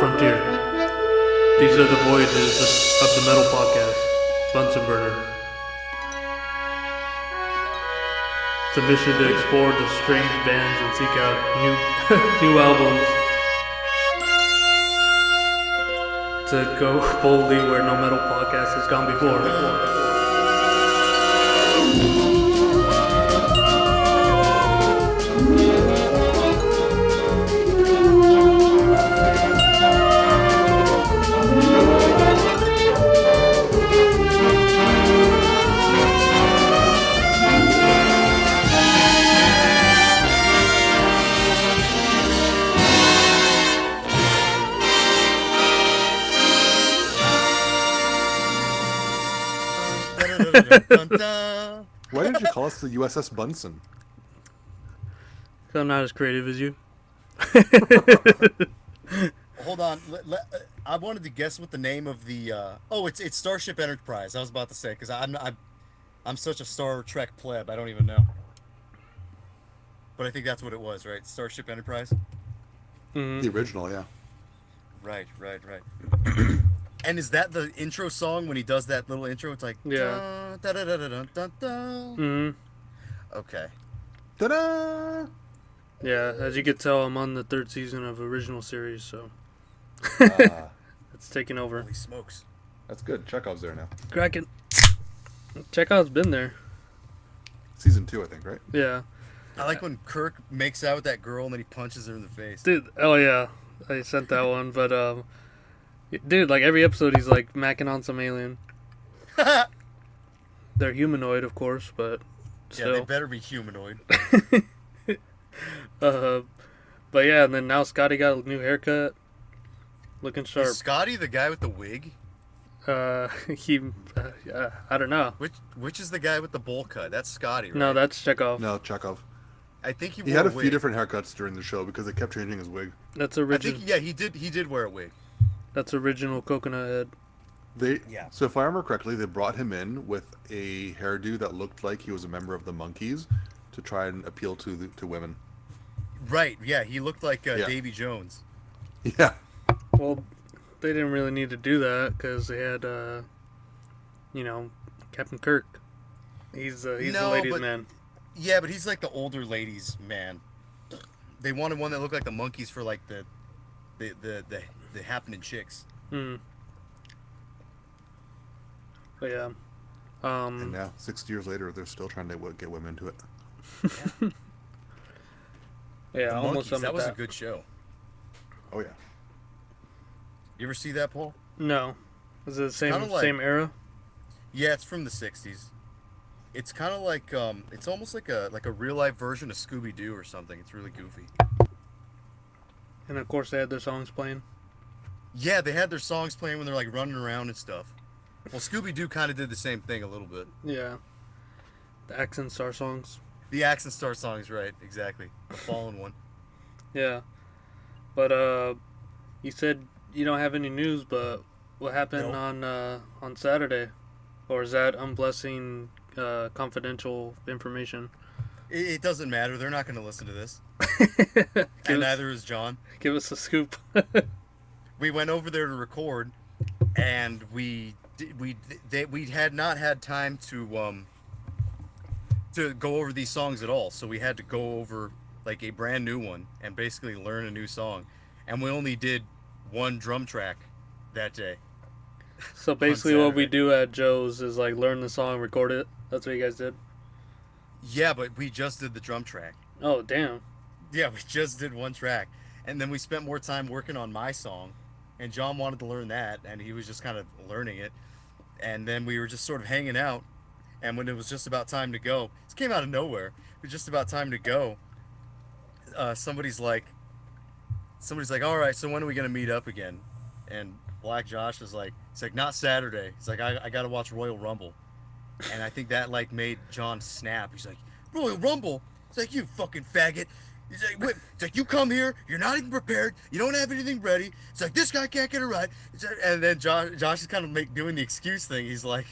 frontier. These are the voyages of the metal podcast, Bunsen Burner. It's a mission to explore the strange bands and seek out new albums. To go boldly where no metal podcast has gone before. Why didn't you call us the USS Bunsen? Because I'm not as creative as you. Hold on. I wanted to guess what the name of the. It's Starship Enterprise. I was about to say because I'm such a Star Trek pleb. I don't even know. But I think that's what it was, right? Starship Enterprise. Mm-hmm. The original, yeah. Right. And is that the intro song when he does that little intro? It's like Yeah. dun, dun, dun, dun, dun, dun, dun. Mm-hmm. Okay. Ta-da! Yeah, as you can tell, I'm on the third season of original series, so it's taking over. Holy smokes. That's good. Chekhov's there now. Kraken. Chekhov's been there. Season 2, I think, right? Yeah. I like when Kirk makes out with that girl and then he punches her in the face. Dude, oh yeah. I sent that one, but dude, like every episode he's like macking on some alien. They're humanoid, of course, but still. Yeah, they better be humanoid. But yeah, and then now Scotty got a new haircut. Looking sharp. Is Scotty the guy with the wig? I don't know. Which is the guy with the bowl cut? That's Scotty, right? No, that's Chekhov. No, Chekhov. I think he He wore had a wig. few different haircuts during the show because they kept changing his wig. That's I original. think he did wear a wig. That's original coconut head. Yeah. So if I remember correctly, they brought him in with a hairdo that looked like he was a member of the Monkees to try and appeal to women. Right. Yeah, he looked like Yeah. Davy Jones. Yeah. Well, they didn't really need to do that because they had, Captain Kirk. He's the ladies' man. Yeah, but he's like the older ladies' man. They wanted one that looked like the Monkees for like the happening chicks. Hmm. But yeah. And now, 60 years later, they're still trying to get women into it. Yeah, The almost Monkees, something that was like a good show. Oh, yeah. You ever see that, Paul? No. Is it the same kinda like- same era? Yeah, it's from the '60s. It's kind of like it's almost like a real life version of Scooby Doo or something. It's really goofy. And of course they had their songs playing. Yeah, they had their songs playing when they're like running around and stuff. Well, Scooby Doo kind of did the same thing a little bit. Yeah. The Accent Star songs. The Accent Star songs, right? Exactly. The Fallen one. Yeah. But you said you don't have any news, but what happened on Saturday? Or is that unblessing confidential information? It doesn't matter. They're not going to listen to this. And neither is John. Give us a scoop. We went over there to record, and we had not had time to go over these songs at all. So we had to go over like a brand new one and basically learn a new song. And we only did one drum track that day. So basically what we Saturday. do at Joe's is like learn the song, record it. That's what you guys did? Yeah, but we just did the drum track. Oh, damn. Yeah, we just did one track. And then we spent more time working on my song. And John wanted to learn that, and he was just kind of learning it. And then we were just sort of hanging out. And when it was just about time to go, this came out of nowhere. It was just about time to go. Somebody's like, all right, so when are we going to meet up again? And Black Josh is like, it's like, not Saturday. It's like, I got to watch Royal Rumble. And I think that like made John snap. He's like, Royal Rumble? It's like, you fucking faggot. He's like, wait. It's like, you come here, you're not even prepared, you don't have anything ready. It's like, this guy can't get it right. And then Josh is kind of doing the excuse thing. He's like,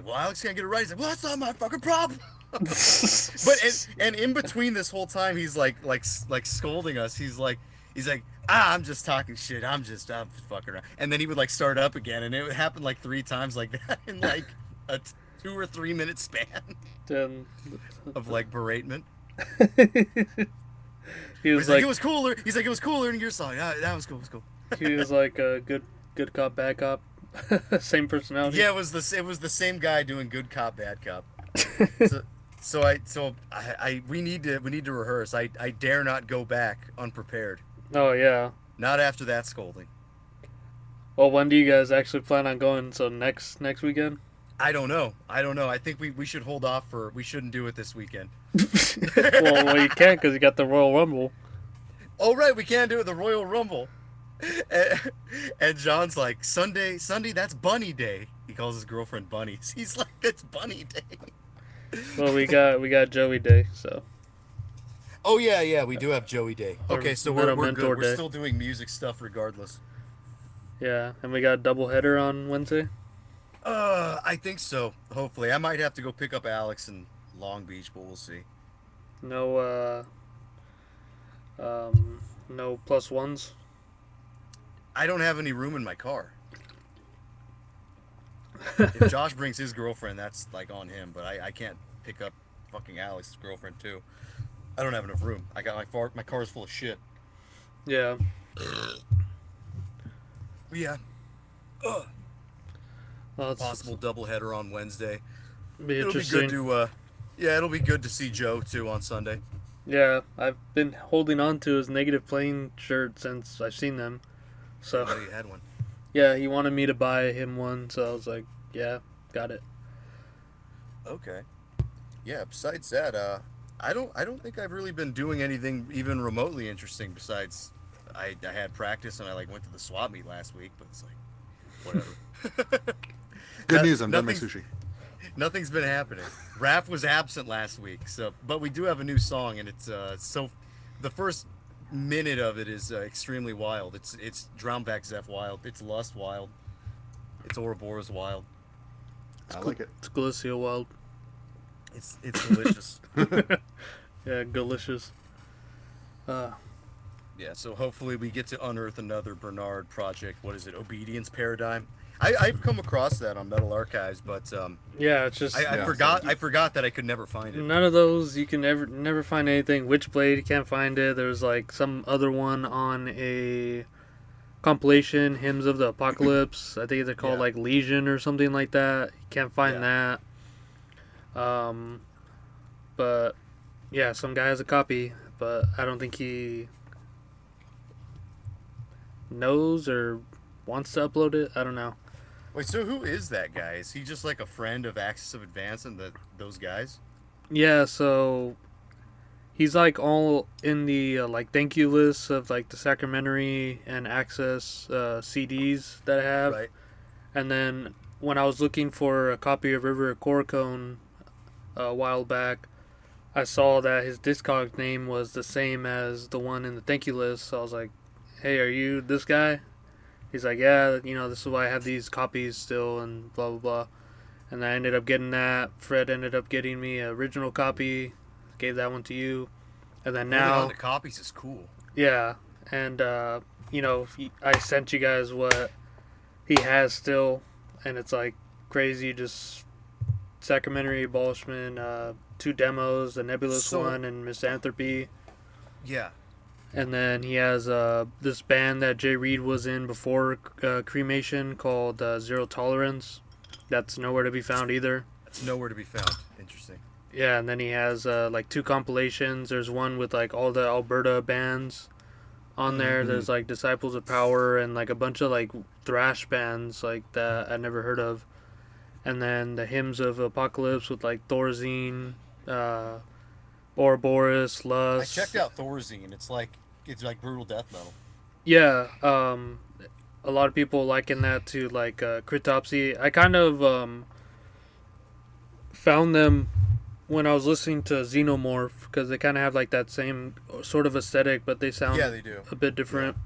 well, Alex can't get it right. He's like, well, that's not my fucking problem. But and in between this whole time, he's like scolding us. He's like, I'm just talking shit. I'm fucking around. And then he would like start up again, and it would happen like 3 times like that in like a 2 or 3 minute span Then of like beratement. he But was he's like, it like was cooler. He's like, it was cooler in your song. That was cool. It was cool. he was like a good cop, bad cop, same personality. Yeah, it was the same guy doing good cop, bad cop. So we need to rehearse. I dare not go back unprepared. Oh yeah. Not after that scolding. Well, when do you guys actually plan on going? So next weekend? I don't know. I think we should hold off we shouldn't do it this weekend. well, you can't because you got the Royal Rumble. Oh right, we can't do it the Royal Rumble. And John's like, Sunday, that's Bunny Day. He calls his girlfriend Bunny. He's like, it's Bunny Day. Well, we got Joey Day, so. Oh yeah, we do have Joey Day. Or Okay, so Metal we're Mentor good. Day. We're still doing music stuff regardless. Yeah, and we got a double header on Wednesday. I think so. Hopefully, I might have to go pick up Alex in Long Beach, but we'll see. No, no plus ones. I don't have any room in my car. If Josh brings his girlfriend, that's like on him. But I can't pick up fucking Alex's girlfriend too. I don't have enough room. I got my car's full of shit. Yeah. Yeah. Well, Possible doubleheader on Wednesday. be It'll be interesting. good to it'll be good to see Joe too on Sunday. Yeah, I've been holding on to his negative plane shirt since I've seen them. So I know you had one. yeah, he wanted me to buy him one, so I was like, yeah, got it. Okay. Yeah, besides that, I don't think I've really been doing anything even remotely interesting besides I had practice and I like went to the swap meet last week, but it's like whatever. Good news, I'm done my nothing's- sushi. Nothing's been happening. Raph was absent last week, but we do have a new song, and it's so the first minute of it is extremely wild. It's Drownback Zeph wild. It's Lust wild. It's Ouroboros wild. I like it. It's Galicia Wild. It's delicious. Yeah, delicious. Yeah, so hopefully we get to unearth another Bernard project. What is it? Obedience Paradigm. I've come across that on Metal Archives, but Yeah, it's just I Yeah. forgot that I could never find it. none of those. You can never find anything. Witchblade, you can't find it. There's like some other one on a compilation, Hymns of the Apocalypse. I think they're called Yeah. like Legion or something like that. You can't find that. But yeah, some guy has a copy, but I don't think he knows or wants to upload it. I don't know. Wait, so who is that guy? Is he just like a friend of Axis of Advance and those guys? Yeah, so he's like all in the like thank you list of like the Sacramentary and Access CDs that I have. Right. And then when I was looking for a copy of River of Corcone a while back, I saw that his Discog name was the same as the one in the thank you list. So I was like, "Hey, are you this guy?" He's like, "Yeah, this is why I have these copies still," and blah blah blah. And I ended up getting that. Fred ended up getting me an original copy. Gave that one to you. And then Holding now, on to copies is cool. yeah. And, I sent you guys what he has still. And it's like crazy. Just Sacramentary Abolishment, 2 demos, the Nebulous So- one, and Misanthropy. Yeah. And then he has this band that Jay Reed was in before Cremation called Zero Tolerance. That's nowhere to be found either. That's nowhere to be found. Interesting. Yeah, and then he has like 2 compilations. There's one with like all the Alberta bands on there. Mm-hmm. There's like Disciples of Power and like a bunch of like thrash bands like that I never heard of. And then the Hymns of Apocalypse with like Thorazine, Ouroboros, I Lust. checked out Thorazine. It's like brutal death metal. Yeah, a lot of people liken that to like Cryptopsy. I kind of found them when I was listening to Xenomorph because they kind of have like that same sort of aesthetic, but they sound Yeah, they do. a bit different.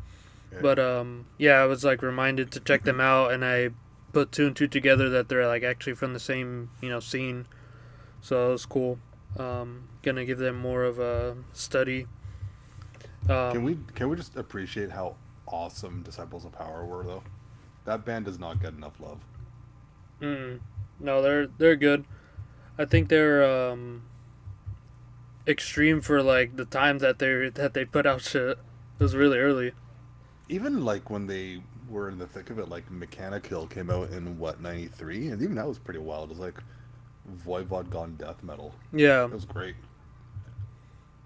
Yeah. But yeah, I was like reminded to check them out, and I put 2 and 2 together that they're like actually from the same scene. So it was cool. Gonna give them more of a study. Can we just appreciate how awesome Disciples of Power were though? That band does not get enough love. mm, no, they're good. I think they're extreme for like the time that they put out shit. It was really early. Even like when they were in the thick of it, like Mechanic Hill came out in what '93, and even that was pretty wild. It was like Voivod gone death metal. Yeah, It was great.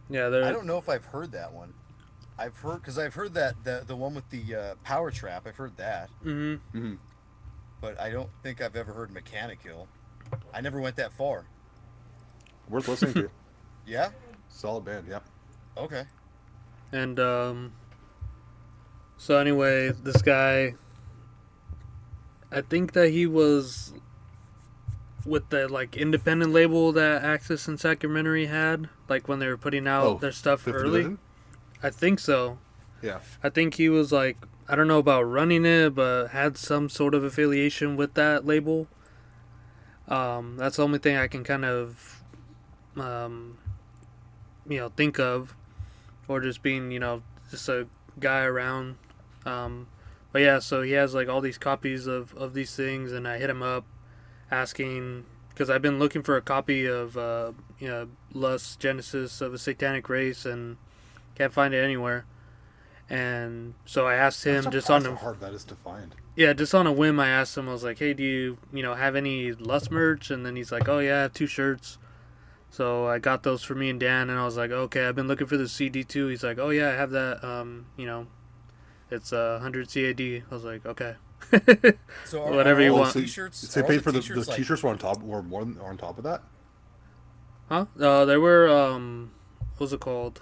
yeah, I they're don't know if I've heard that one. I've heard that the one with the power trap. I've heard that, hmm Hmm. but I don't think I've ever heard Mechanic Hill. I never went that far. Worth listening to. Yeah. Solid band. Yep. Okay. and so anyway, this guy, I think that he was with the like independent label that Axis and Sacramentary had, like when they were putting out Oh, their stuff Fifth early. Division. I think so. Yeah. I think he was like, I don't know about running it, but had some sort of affiliation with that label. That's the only thing I can kind of, um, think of, or just being, just a guy around. Um, but yeah, so he has like all these copies of these things, and I hit him up asking because I've been looking for a copy of, Lust Genesis of a Satanic Race and can't find it anywhere. And so I asked I'm him just on surprised how a hard that is to find. yeah, just on a whim. I asked him. I was like, "Hey, do you have any Lust merch?" And then he's like, "Oh yeah, I have 2 shirts." So I got those for me and Dan, and I was like, "Okay, I've been looking for the CD too." He's like, "Oh yeah, I have that. It's 100 CAD." I was like, "Okay, So whatever are you all Oh, the want." so, t-shirts so are you all paid the for the t-shirts like t-shirts were on top or more than, or on top of that? Huh? They were what's it called?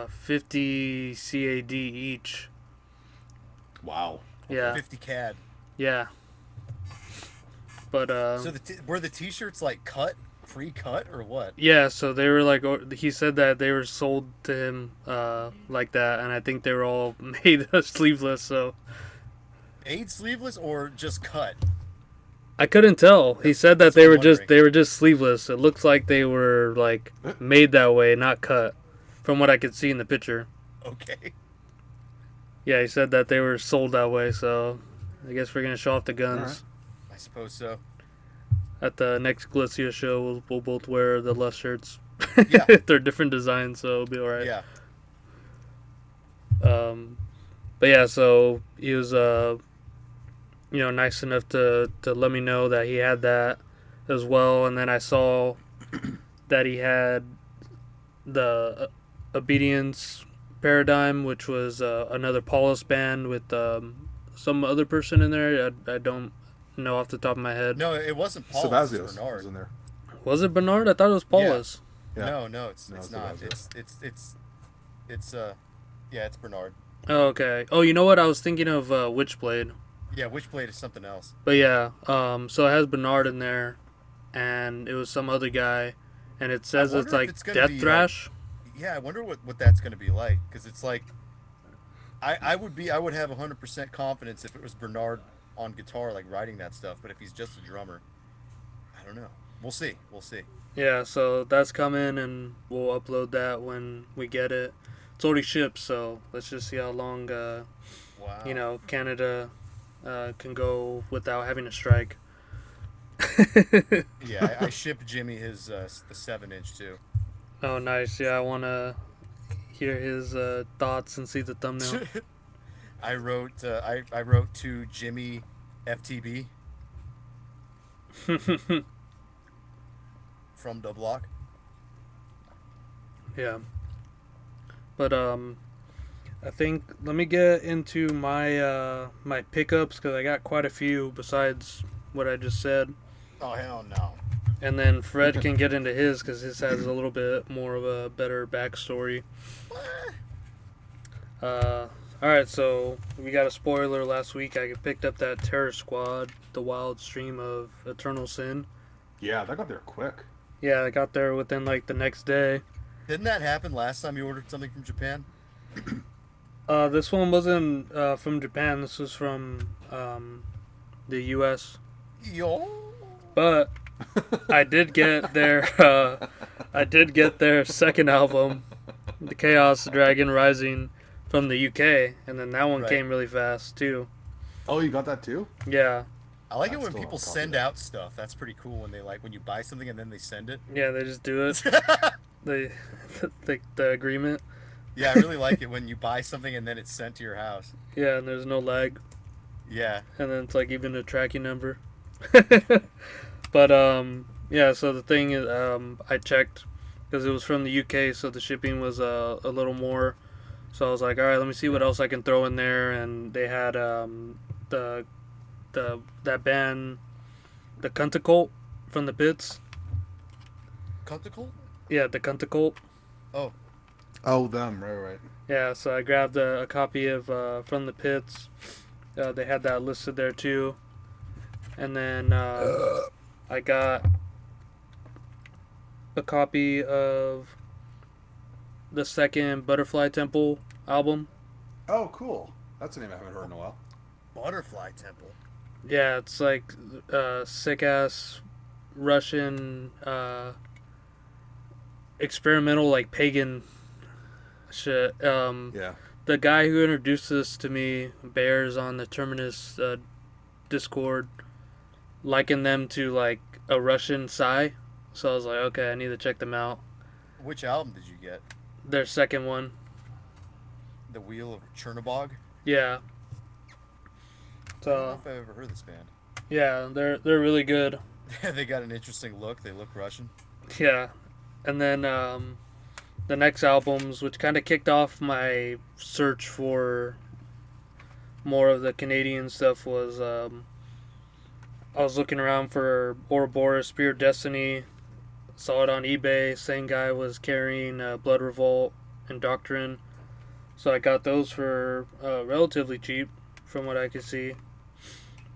50 CAD each. Wow. Yeah, 50 CAD? yeah. But So were the t-shirts like pre-cut or what? yeah, so they were like, he said that they were sold to him like that, and I think they were all made sleeveless. So Made sleeveless or just cut? I couldn't tell. He said that That's what they I'm were just wondering. they were just sleeveless. It looks like they were like made that way, not cut, from what I could see in the picture. Okay. Yeah, he said that they were sold that way. So I guess we're gonna show off the All right. guns I suppose so. at the next Galicia show. We'll both wear the Lust shirts. Yeah. They're different designs, so it'll be all right. Yeah. Um, but yeah, so he was nice enough to let me know that he had that as well, and then I saw that he had the Obedience Paradigm, which was another Paulus band with some other person in there. I don't know off the top of my head. No, it wasn't Paul. It was Sabazios was Bernard. in there. Was it Bernard? I thought it was Paulus. Yeah. No, it's No, it's it's not. Sabazios. It's Bernard. Oh, okay. Oh, you know what? I was thinking of Witchblade. Yeah, Witchblade is something else. But yeah, so it has Bernard in there, and it was some other guy, and it says it's wonder if like it's gonna Death be, Thrash. Yeah, I wonder what that's going to be like because it's like I would have 100% confidence if it was Bernard on guitar like writing that stuff, but if he's just a drummer, I don't know. We'll see. We'll see. Yeah, so that's coming, and we'll upload that when we get it. It's already shipped, so let's just see how long, Wow. Canada can go without having a strike. Yeah, I shipped Jimmy his the 7-inch too. Oh, nice. Yeah, I want to hear his thoughts and see the thumbnail. I wrote to Jimmy FTB from the block. Yeah. But I think let me get into my pickups because I got quite a few besides what I just said, Oh hell no. and then Fred can get into his because his has a little bit more of a better backstory. All right, so we got a spoiler last week. I picked up that Terror Squad, the wild stream of Eternal Sin. Yeah, that got there quick. Yeah, I got there within like the next day. Didn't that happen last time you ordered something from Japan? This one wasn't from Japan. This was from the U.S. Yo. But I did get their second album, the Chaos Dragon Rising from the UK, and then that one Right. came really fast too. Oh, you got that too? Yeah, I like it I when still people have a copy of send that. out stuff. That's pretty cool when they like when you buy something and then they send it. yeah, they just do it. They, the agreement. Yeah, I really like it when you buy something and then it's sent to your house. Yeah, and there's no lag, Yeah. and then it's like even a tracking number. But yeah. So the thing is, I checked because it was from the UK, so the shipping was a little more. So I was like, all right, let me see what else I can throw in there, and they had the that band, the Cult from the Pits. Cunticle? Yeah, the Cult. Oh, Oh, them, right. Yeah, so I grabbed a copy of from the Pits. They had that listed there too, and then I got a copy of the second Butterfly Temple album. Oh, cool. That's a name I haven't heard in a while. Butterfly Temple. Yeah, it's like sick ass Russian experimental like pagan shit. Yeah. The guy who introduced this to me, Bears on the Terminus Discord, likened them to like a Russian Psy. So I was like, okay, I need to check them out. Which album did you get? Their second one, The Wheel of Chernobog? yeah. I don't know So if I've ever heard this band. yeah, they're really good. They got an interesting look. They look Russian. Yeah, and then the next albums, which kind of kicked off my search for more of the Canadian stuff, was I was looking around for Ouroboros, Spear of Destiny. Saw it on eBay. Same guy was carrying Blood Revolt and Doctrine, so I got those for relatively cheap, from what I could see.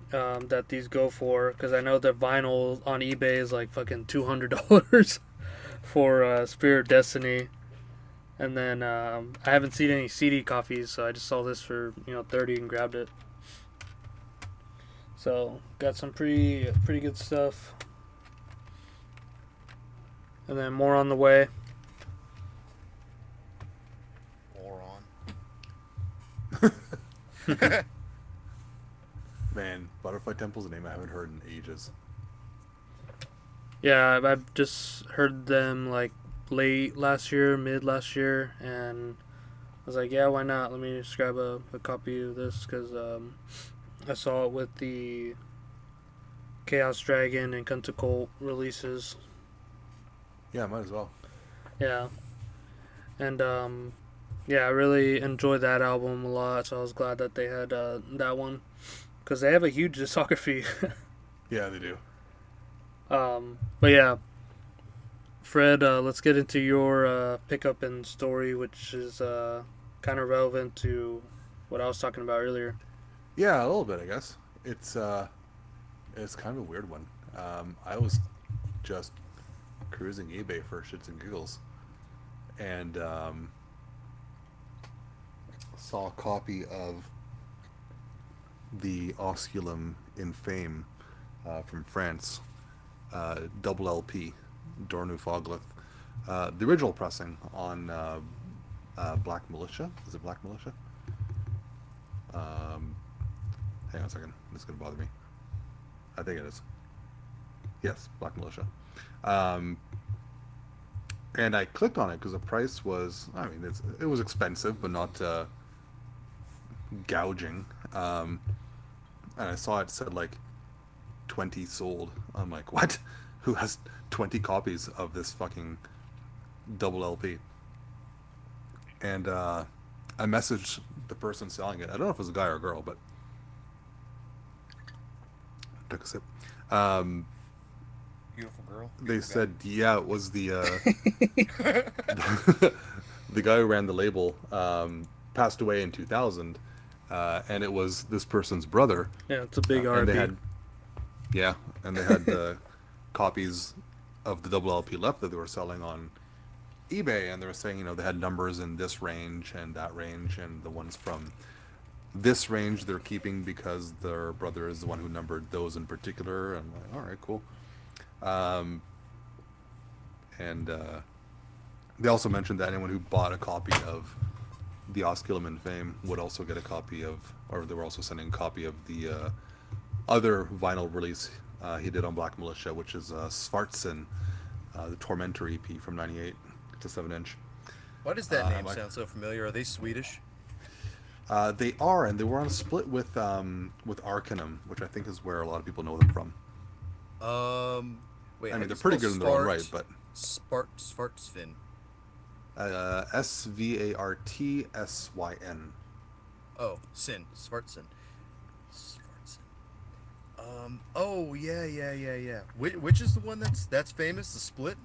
That these go for, because I know the vinyl on eBay is like fucking $200 for Spear of Destiny. And then I haven't seen any CD copies, so I just saw this for 30 and grabbed it. So got some pretty good stuff, and then more on the way. Moron. Man, Butterfly Temple's a name I haven't heard in ages. Yeah, I've just heard them like late last year, mid last year, and I was like, yeah, why not? Let me just grab a copy of this because I saw it with the Chaos Dragon and Cult releases. Yeah, might as well. Yeah, and yeah, I really enjoyed that album a lot, so I was glad that they had that one because they have a huge discography. Yeah, they do. But yeah, Fred, let's get into your pickup and story, which is kind of relevant to what I was talking about earlier. Yeah, a little bit, I guess. It's kind of a weird one. I was just cruising eBay for shits and giggles, and saw a copy of the Osculum Infame from France, double LP, Dornu Foglith, the original pressing on Black Militia. Is it Black Militia? Hang on a second. This is gonna bother me. I think it is. Yes, Black Militia. And I clicked on it because the price was, I mean, it was expensive, but not gouging. And I saw it said like 20 sold. I'm like, what? Who has 20 copies of this fucking double LP? And I messaged the person selling it. I don't know if it was a guy or a girl, but took a sip. Beautiful girl. They Beautiful said, yeah, it was the the guy who ran the label passed away in 2000, and it was this person's brother. Yeah, it's a big And they RP. had, yeah, and they had the copies of the double LP left that they were selling on eBay, and they were saying, they had numbers in this range and that range, and the ones from this range they're keeping because their brother is the one who numbered those in particular. And I'm like, all right, cool. And They also mentioned that anyone who bought a copy of the Osculum in Fame would also get a copy of, or they were also sending a copy of the other vinyl release he did on Black Militia, which is Svartsen, the Tormentor EP from '98. It's a 7-inch. Why does that I'm name like, sound so familiar? Are they Swedish? they are, and they were on a split with Arcanum, which I think is where a lot of people know them from. Um, Wait, I how mean, do they're you pretty spell good in their own right, Spart? but Svartsvin. Svartsyn. Oh, Sin. Svartsin. Svartsin. Oh yeah, yeah, yeah, yeah. Which is the one that's famous? The Split.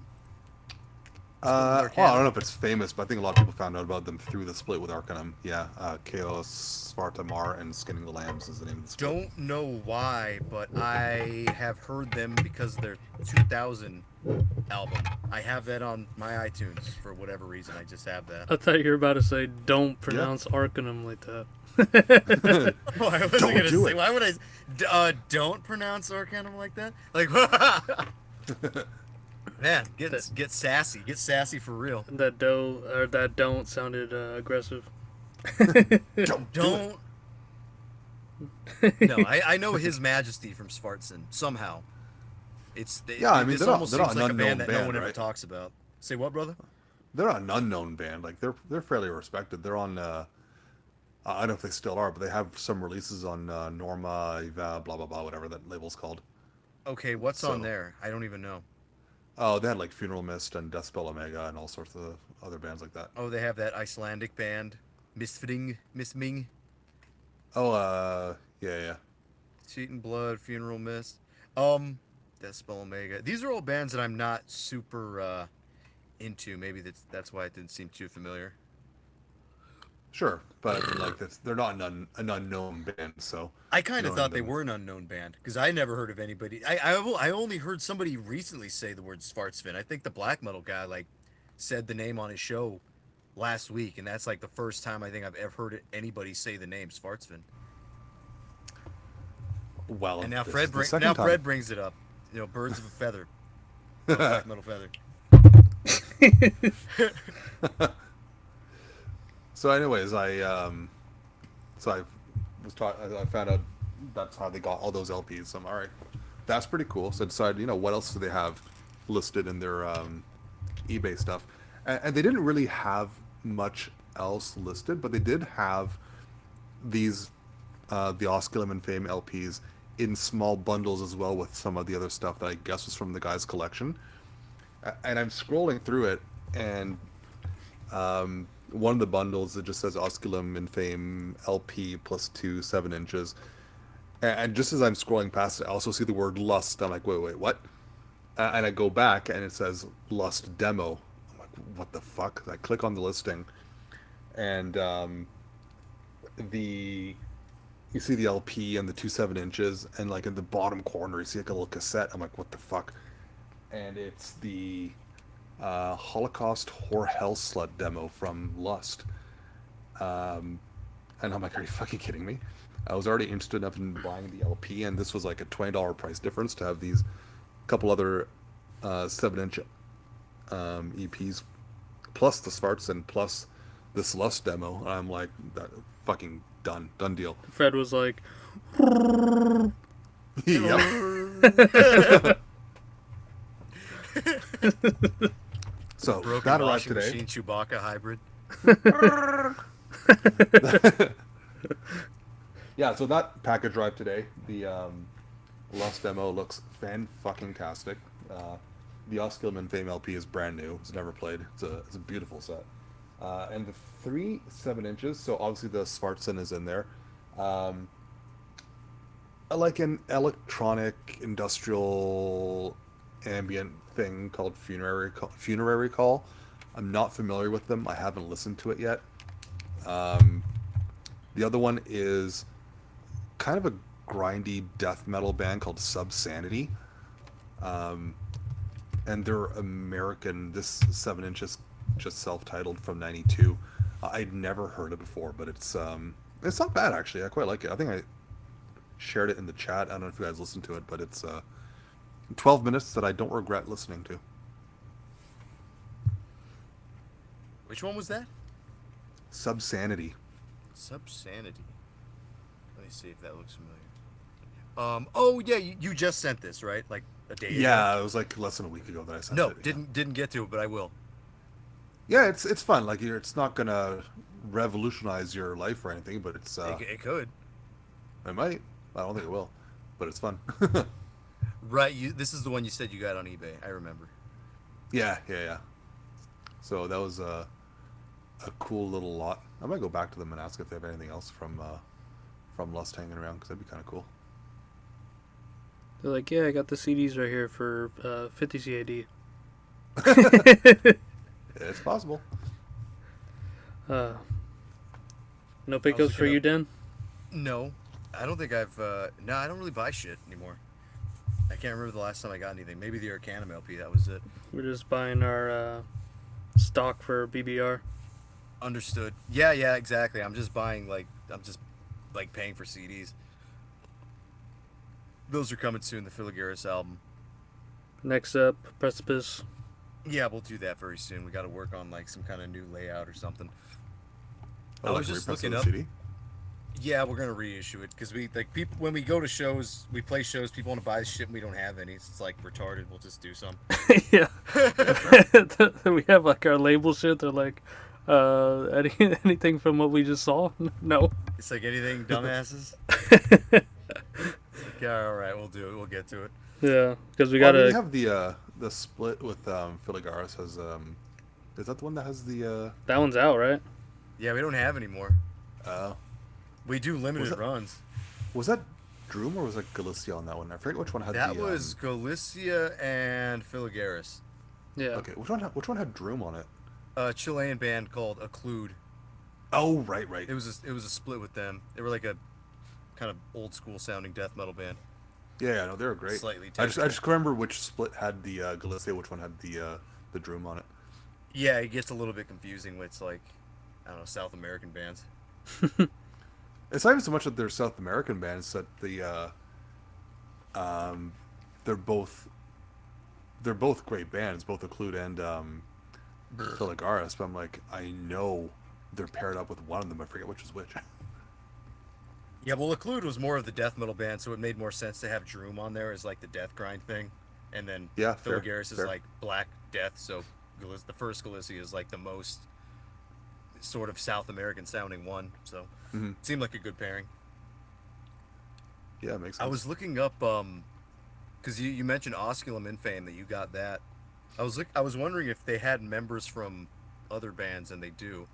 Split with Well, I don't Arcanum. know if it's famous, but I think a lot of people found out about them through the split with Arcanum. Yeah, Chaos, Svartamar, and Skinning the Lambs is the name of the split. Don't know why, but I have heard them because of their 2000 album. I have that on my iTunes for whatever reason. I just have that. I thought you were about to say, don't Yeah. pronounce Arcanum like that. Oh, I wasn't Don't gonna do say. it. Why would I? Don't pronounce Arcanum like that. Like, man, that, get sassy. Get sassy for real. that don't sounded aggressive. Don't do it. Don't. No, I know His Majesty from Svartson somehow. Yeah, I mean This they're almost not seems an like a unknown band that no band, one ever right? talks about. Say what, brother? They're not an unknown band. Like they're fairly respected. They're on. I don't know if they still are, but they have some releases on Norma, Eva, blah blah blah, whatever that label's called. Okay, what's on So, there? I don't even know. oh, they had like Funeral Mist and Deathspell Omega and all sorts of other bands like that. Oh, they have that Icelandic band, Misming, Oh, yeah, yeah. Cheat and Blood, Funeral Mist, um, Deathspell Omega. These are all bands that I'm not super into. Maybe that's why it didn't seem too familiar. Sure, but I mean, like they're not an unknown band, so I kind of knowing thought they them. were an unknown band because I never heard of anybody. I only heard somebody recently say the word Svartsvin. I think the black metal guy like said the name on his show last week, and that's like the first time I think I've ever heard anybody say the name Svartsvin. Well, And now this is the Now second time. Fred brings it up. You know, birds of a feather, a black metal feather. So, anyways, so I I found out that's how they got all those LPs. So I'm all right. That's pretty cool. So I decided, what else do they have listed in their eBay stuff? And they didn't really have much else listed, but they did have these the Osculum and Fame LPs in small bundles as well with some of the other stuff that I guess was from the guy's collection. And I'm scrolling through it, and one of the bundles it just says Osculum and Fame LP plus 2 7-inches. And just as I'm scrolling past it, I also see the word Lust. I'm like, wait, what? And I go back and it says Lust Demo. I'm like, what the fuck? I click on the listing, and the you see the LP and the 2 7-inches, and like in the bottom corner you see like a little cassette. I'm like, what the fuck? And it's the Holocaust Whore Hell Slut demo from Lust. Um, and I'm like, are you fucking kidding me? I was already interested enough in buying the LP, and this was like a $20 price difference to have these couple other 7-inch EPs, plus the Svarts and plus this Lust demo. And I'm like, that fucking done deal. Fred was like, Yep. So Broken that arrived washing today. machine Chewbacca hybrid. Yeah, so that package arrived today. The Lust demo looks fan fucking tastic. The Osculum Fame LP is brand new. It's never played. It's a beautiful set. And the 3 7-inches. So obviously the Svartsen is in there. Um, like an electronic industrial ambient thing called Funerary Call. I'm not familiar with them. I haven't listened to it yet. Um, the other one is kind of a grindy death metal band called Subsanity. Um, and they're American. This 7-inch is just self-titled from '92. I'd never heard it before, but it's not bad actually. I quite like it. I think I shared it in the chat. I don't know if you guys listened to it, but it's 12 minutes that I don't regret listening to. Which one was that? Subsanity. Subsanity. Let me see if that looks familiar. Oh yeah, you just sent this, right? Like a day ago. Yeah, it was like less than a week ago that I sent No, it. Yeah, didn't get to it, but I will. yeah, it's fun. Like it's not gonna revolutionize your life or anything, but It could. it might. I don't think it will, but it's fun. Right. This is the one you said you got on eBay. I remember. Yeah, yeah, yeah. So that was a cool little lot. I might go back to them and ask if they have anything else from Lust hanging around because that'd be kind of cool. They're like, yeah, I got the CDs right here for 50 CAD. It's possible. Uh, no I was pickups for looking you, up. Dan? No, I don't think I've. No, I don't really buy shit anymore. I can't remember the last time I got anything. Maybe the Arcanum LP. That was it. We're just buying our stock for BBR. Understood. Yeah, yeah, exactly. I'm just buying I'm just like paying for CDs. Those are coming soon. The Filigaris album. Next up, Precipice. Yeah, we'll do that very soon. We got to work on like some kind of new layout or something. I Oh, was like just repress of looking the up. CD. Yeah, we're gonna reissue it because we like people when we go to shows, we play shows. People want to buy shit, and we don't have any. It's like retarded. We'll just do some. Yeah. We have like our label shit. They're like, anything from what we just saw? No. It's like anything, dumbasses. Yeah, all right, we'll do it. We'll get to it. Yeah, because we Well, I mean, you gotta. have the split with Filigaris has is that the one that has the That one's out, right? Yeah, we don't have any more. uh We do was limited that runs. was that Droom or was that Galicia on that one? I forget which one had That the was Galicia and Filigaris, Yeah. okay, which one had Droom on it? a Chilean band called Occlude. Oh, right. It was a split with them. They were like a kind of old school sounding death metal band, Yeah, no, they were great. slightly I technical. just remember which split had the Galicia, which one had the Droom on it. Yeah, it gets a little bit confusing with like I don't know South American bands. It's not even so much that they're South American bands; that um, they're both great bands, both Occlude and Filigaris. But I'm like, I know they're paired up with one of them. I forget which is which. Yeah, well, Occlude was more of the death metal band, so it made more sense to have Droom on there as like the death grind thing, and then Yeah, fair, Filigaris is fair. like black death. So the first Galicia is like the most sort of South American sounding one. So Hmm. it seemed like a good pairing. Yeah, it makes I sense. was looking up because you mentioned Osculum Infame that you got that. I was wondering if they had members from other bands, and they do.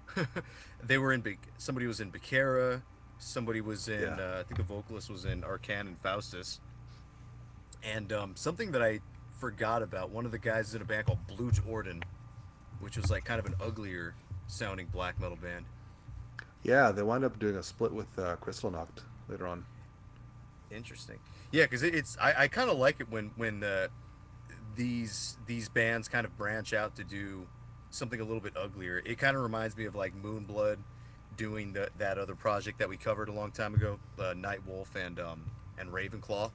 They were in somebody was in Becerra, somebody was in Yeah. I think the vocalist was in Arcan and Faustus, and something that I forgot about. One of the guys is in a band called Bluch Orden, which was like kind of an uglier sounding black metal band. Yeah, they wound up doing a split with Crystal Knocked later on. Interesting. Yeah, because I kind of like it when these bands kind of branch out to do something a little bit uglier. It kind of reminds me of like Moonblood doing that other project that we covered a long time ago, Night Wolf and Ravenclaw.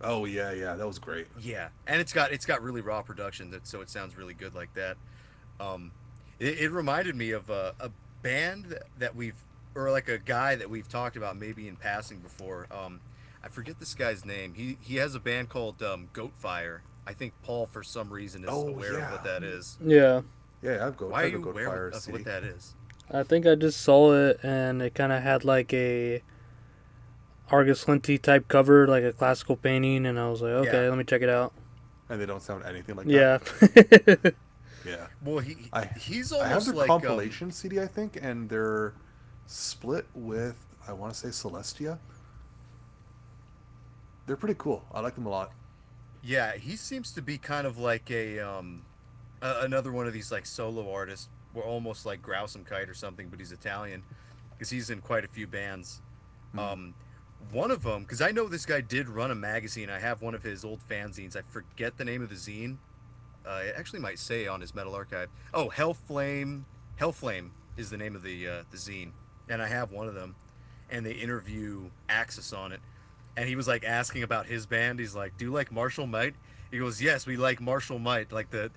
Oh yeah, that was great. Yeah, and it's got really raw production, so it sounds really good like that. Um, it reminded me of a band that we've or like a guy that we've talked about maybe in passing before. I forget this guy's name. He has a band called Goatfire. I think Paul for some reason is Oh aware of yeah, what that is. Yeah. yeah. Why I are have a you Goat aware Fire of CD. what that is? I think I just saw it and it kind of had like a Argus Linty type cover, like a classical painting, and I was like, Yeah. okay, let me check it out. And they don't sound anything like that. Yeah. Yeah. Well, I he's I have almost their like compilation CD, I think, and they're split with I want to say Celestia. They're pretty cool. I like them a lot. yeah, he seems to be kind of like another one of these like solo artists. We're almost like Grouse and Kite or something, but he's Italian because he's in quite a few bands. Mm. Um, one of them, because I know this guy did run a magazine. I have one of his old fanzines. I forget the name of the zine. It actually might say on his Metal Archive. Oh, Hellflame. Hellflame is the name of the zine, and I have one of them. And they interview Axis on it, and he was like asking about his band. He's like, "Do you like Martial Might?" He goes, "Yes, we like Martial Might, like the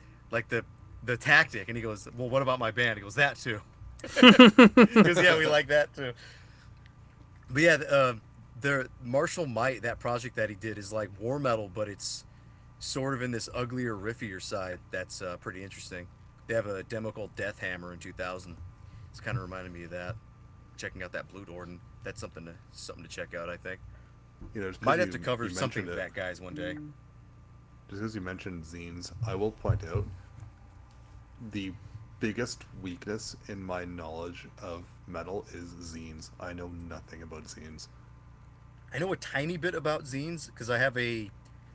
the tactic, and he goes, well, what about my band? He goes, that too. Because yeah, we like that too. But yeah, the Marshall Might, that project that he did is like war metal, but it's sort of in this uglier, riffier side. That's pretty interesting. They have a demo called Death Hammer in 2000. It's kind of reminded me of that. Checking out that Blue Orden. That's something to check out. I think Just because might have to cover you something mentioned with it, that guys one day. just because you mentioned zines, I will point out the biggest weakness in my knowledge of metal is zines. I know nothing about zines. I know a tiny bit about zines because I have a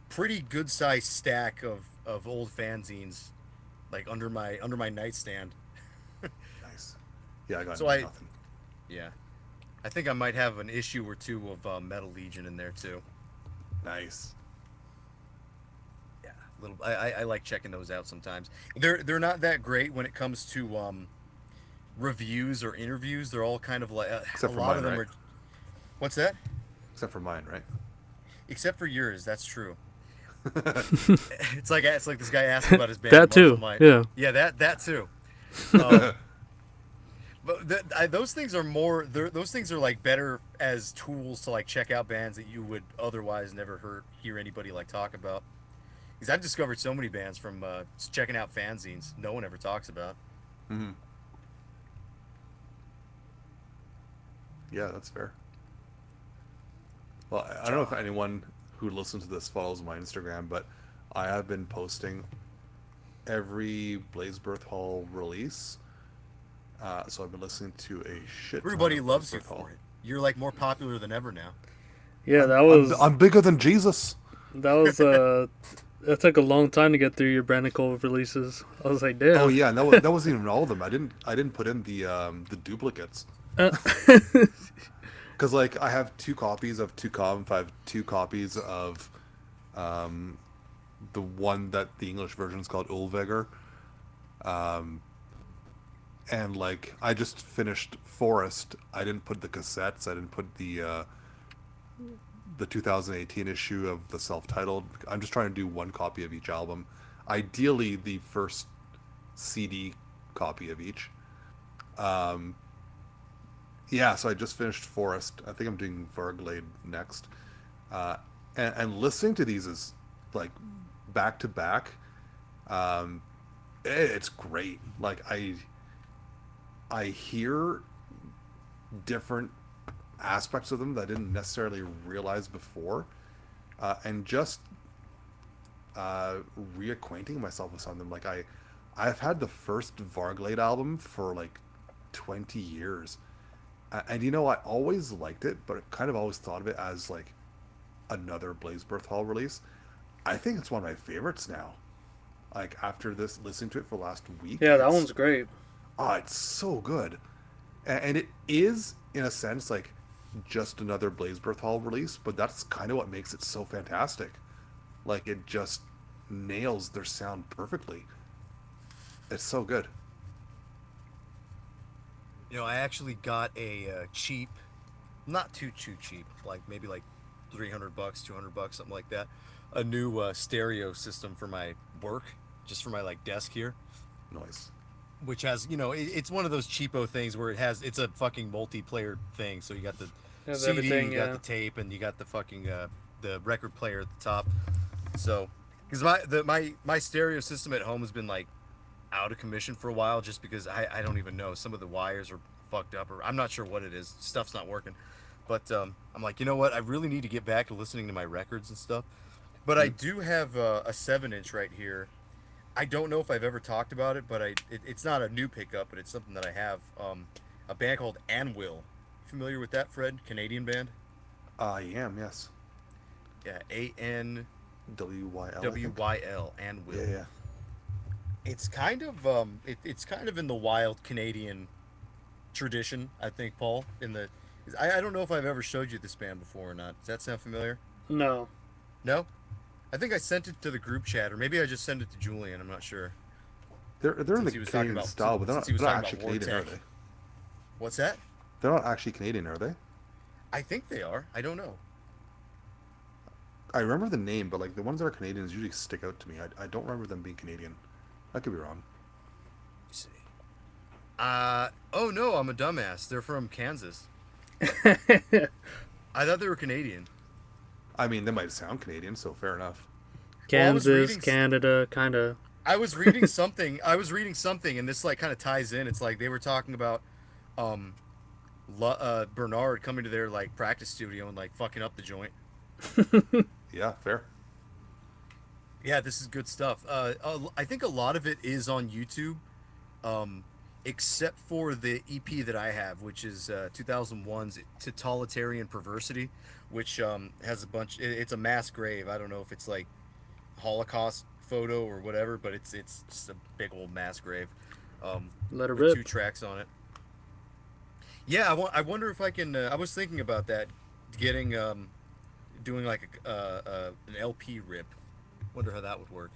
pretty good sized stack of old fanzines like under my nightstand. Nice. Yeah, I got So I nothing. yeah, I think I might have an issue or two of Metal Legion in there too. Nice. Yeah, little. I like checking those out sometimes. They're not that great when it comes to reviews or interviews. They're all kind of like a Except for lot mine, of them right? are. What's that? Except for mine, right? Except for yours, that's true. It's like this guy asking about his band That Marshall too. Might. Yeah. Yeah, that too. Um, but those things are more. Those things are like better as tools to like check out bands that you would otherwise never hear anybody like talk about. Because I've discovered so many bands from just checking out fanzines no one ever talks about. Hmm. Yeah, that's fair. Well, I don't know if John. anyone who listens to this follows my Instagram, but I have been posting every Blaze Birth Hall release. So I've been listening to a shit ton Everybody of Blaze loves you Birth Hall. for it. You're like more popular than ever now. Yeah, I'm that I'm was I'm bigger than Jesus. that was that took a long time to get through your Brandon Cove releases. I was like, Oh damn. yeah, and that wasn't even all of them. I didn't put in the duplicates Uh, because like I have two copies of Two Conf, I have two copies of um, the one that the English version is called Ulvegar. Um, and like I just finished Forest. I didn't put the cassettes. I didn't put the 2018 issue of the self-titled. I'm just trying to do one copy of each album. Ideally, the first CD copy of each. Um, yeah, so I just finished Forest. I think I'm doing Varglade next. Uh, and listening to these is like back to back. Um, it's great. Like I hear different aspects of them that I didn't necessarily realize before, and just reacquainting myself with some of them. Like I've had the first Varglade album for like 20 years, and I always liked it, but kind of always thought of it as like another Blaze Birth Hall release. I think it's one of my favorites now. Like after this, listening to it for the last week, yeah, that one's great. it's so good, and it is in a sense like just another Blaze Birth Hall release, but that's kind of what makes it so fantastic. Like it just nails their sound perfectly. It's so good. I actually got a cheap, not too cheap, like maybe like $300, $200, something like that. A new stereo system for my work, just for my like desk here, Noise. which has it's one of those cheapo things where it's a fucking multiplayer thing. So you got the It has CD, everything. you got Yeah. the tape, and you got the fucking the record player at the top. So because my stereo system at home has been like out of commission for a while just because I don't even know. Some of the wires are fucked up or I'm not sure what it is. Stuff's not working. But I'm like, you know what? I really need to get back to listening to my records and stuff. But I Mm. do have a 7-inch right here. I don't know if I've ever talked about it, but it's not a new pickup, but it's something that I have. A band called Anwyl. Familiar with that, Fred? Canadian band? I am, yes. Yeah, A-N WYL, I think. W-Y-L, Yeah, Anwyl. yeah. It's kind of it's kind of in the wild Canadian tradition, I think, Paul. I don't know if I've ever showed you this band before or not. Does that sound familiar? No. No, I think I sent it to the group chat, or maybe I just sent it to Julian. I'm not sure. They're in Since the he was talking Canadian about style, but since he was they're not talking about actually War Canadian, are Tech. they? What's that? They're not actually Canadian, are they? I think they are. I don't know. I remember the name, but like the ones that are Canadians usually stick out to me. I don't remember them being Canadian. I could be wrong. see. Oh no, I'm a dumbass. They're from Kansas. I thought they were Canadian. I mean, they might sound Canadian, so fair enough. Well, I was Kansas, reading. Canada, kind of. I was reading something. I was reading something, and this like kind of ties in. It's like they were talking about, um, Bernard coming to their like practice studio and like fucking up the joint. Yeah, fair. Yeah, this is good stuff. I think a lot of it is on YouTube, um, except for the EP that I have, which is 2001's Totalitarian Perversity, which has a bunch. It's a mass grave. I don't know if it's like Holocaust photo or whatever, but it's just a big old mass grave, Let her with two rip. tracks on it. Yeah, I wonder if I can. I was thinking about that, getting doing like an LP rip. Wonder how that would work.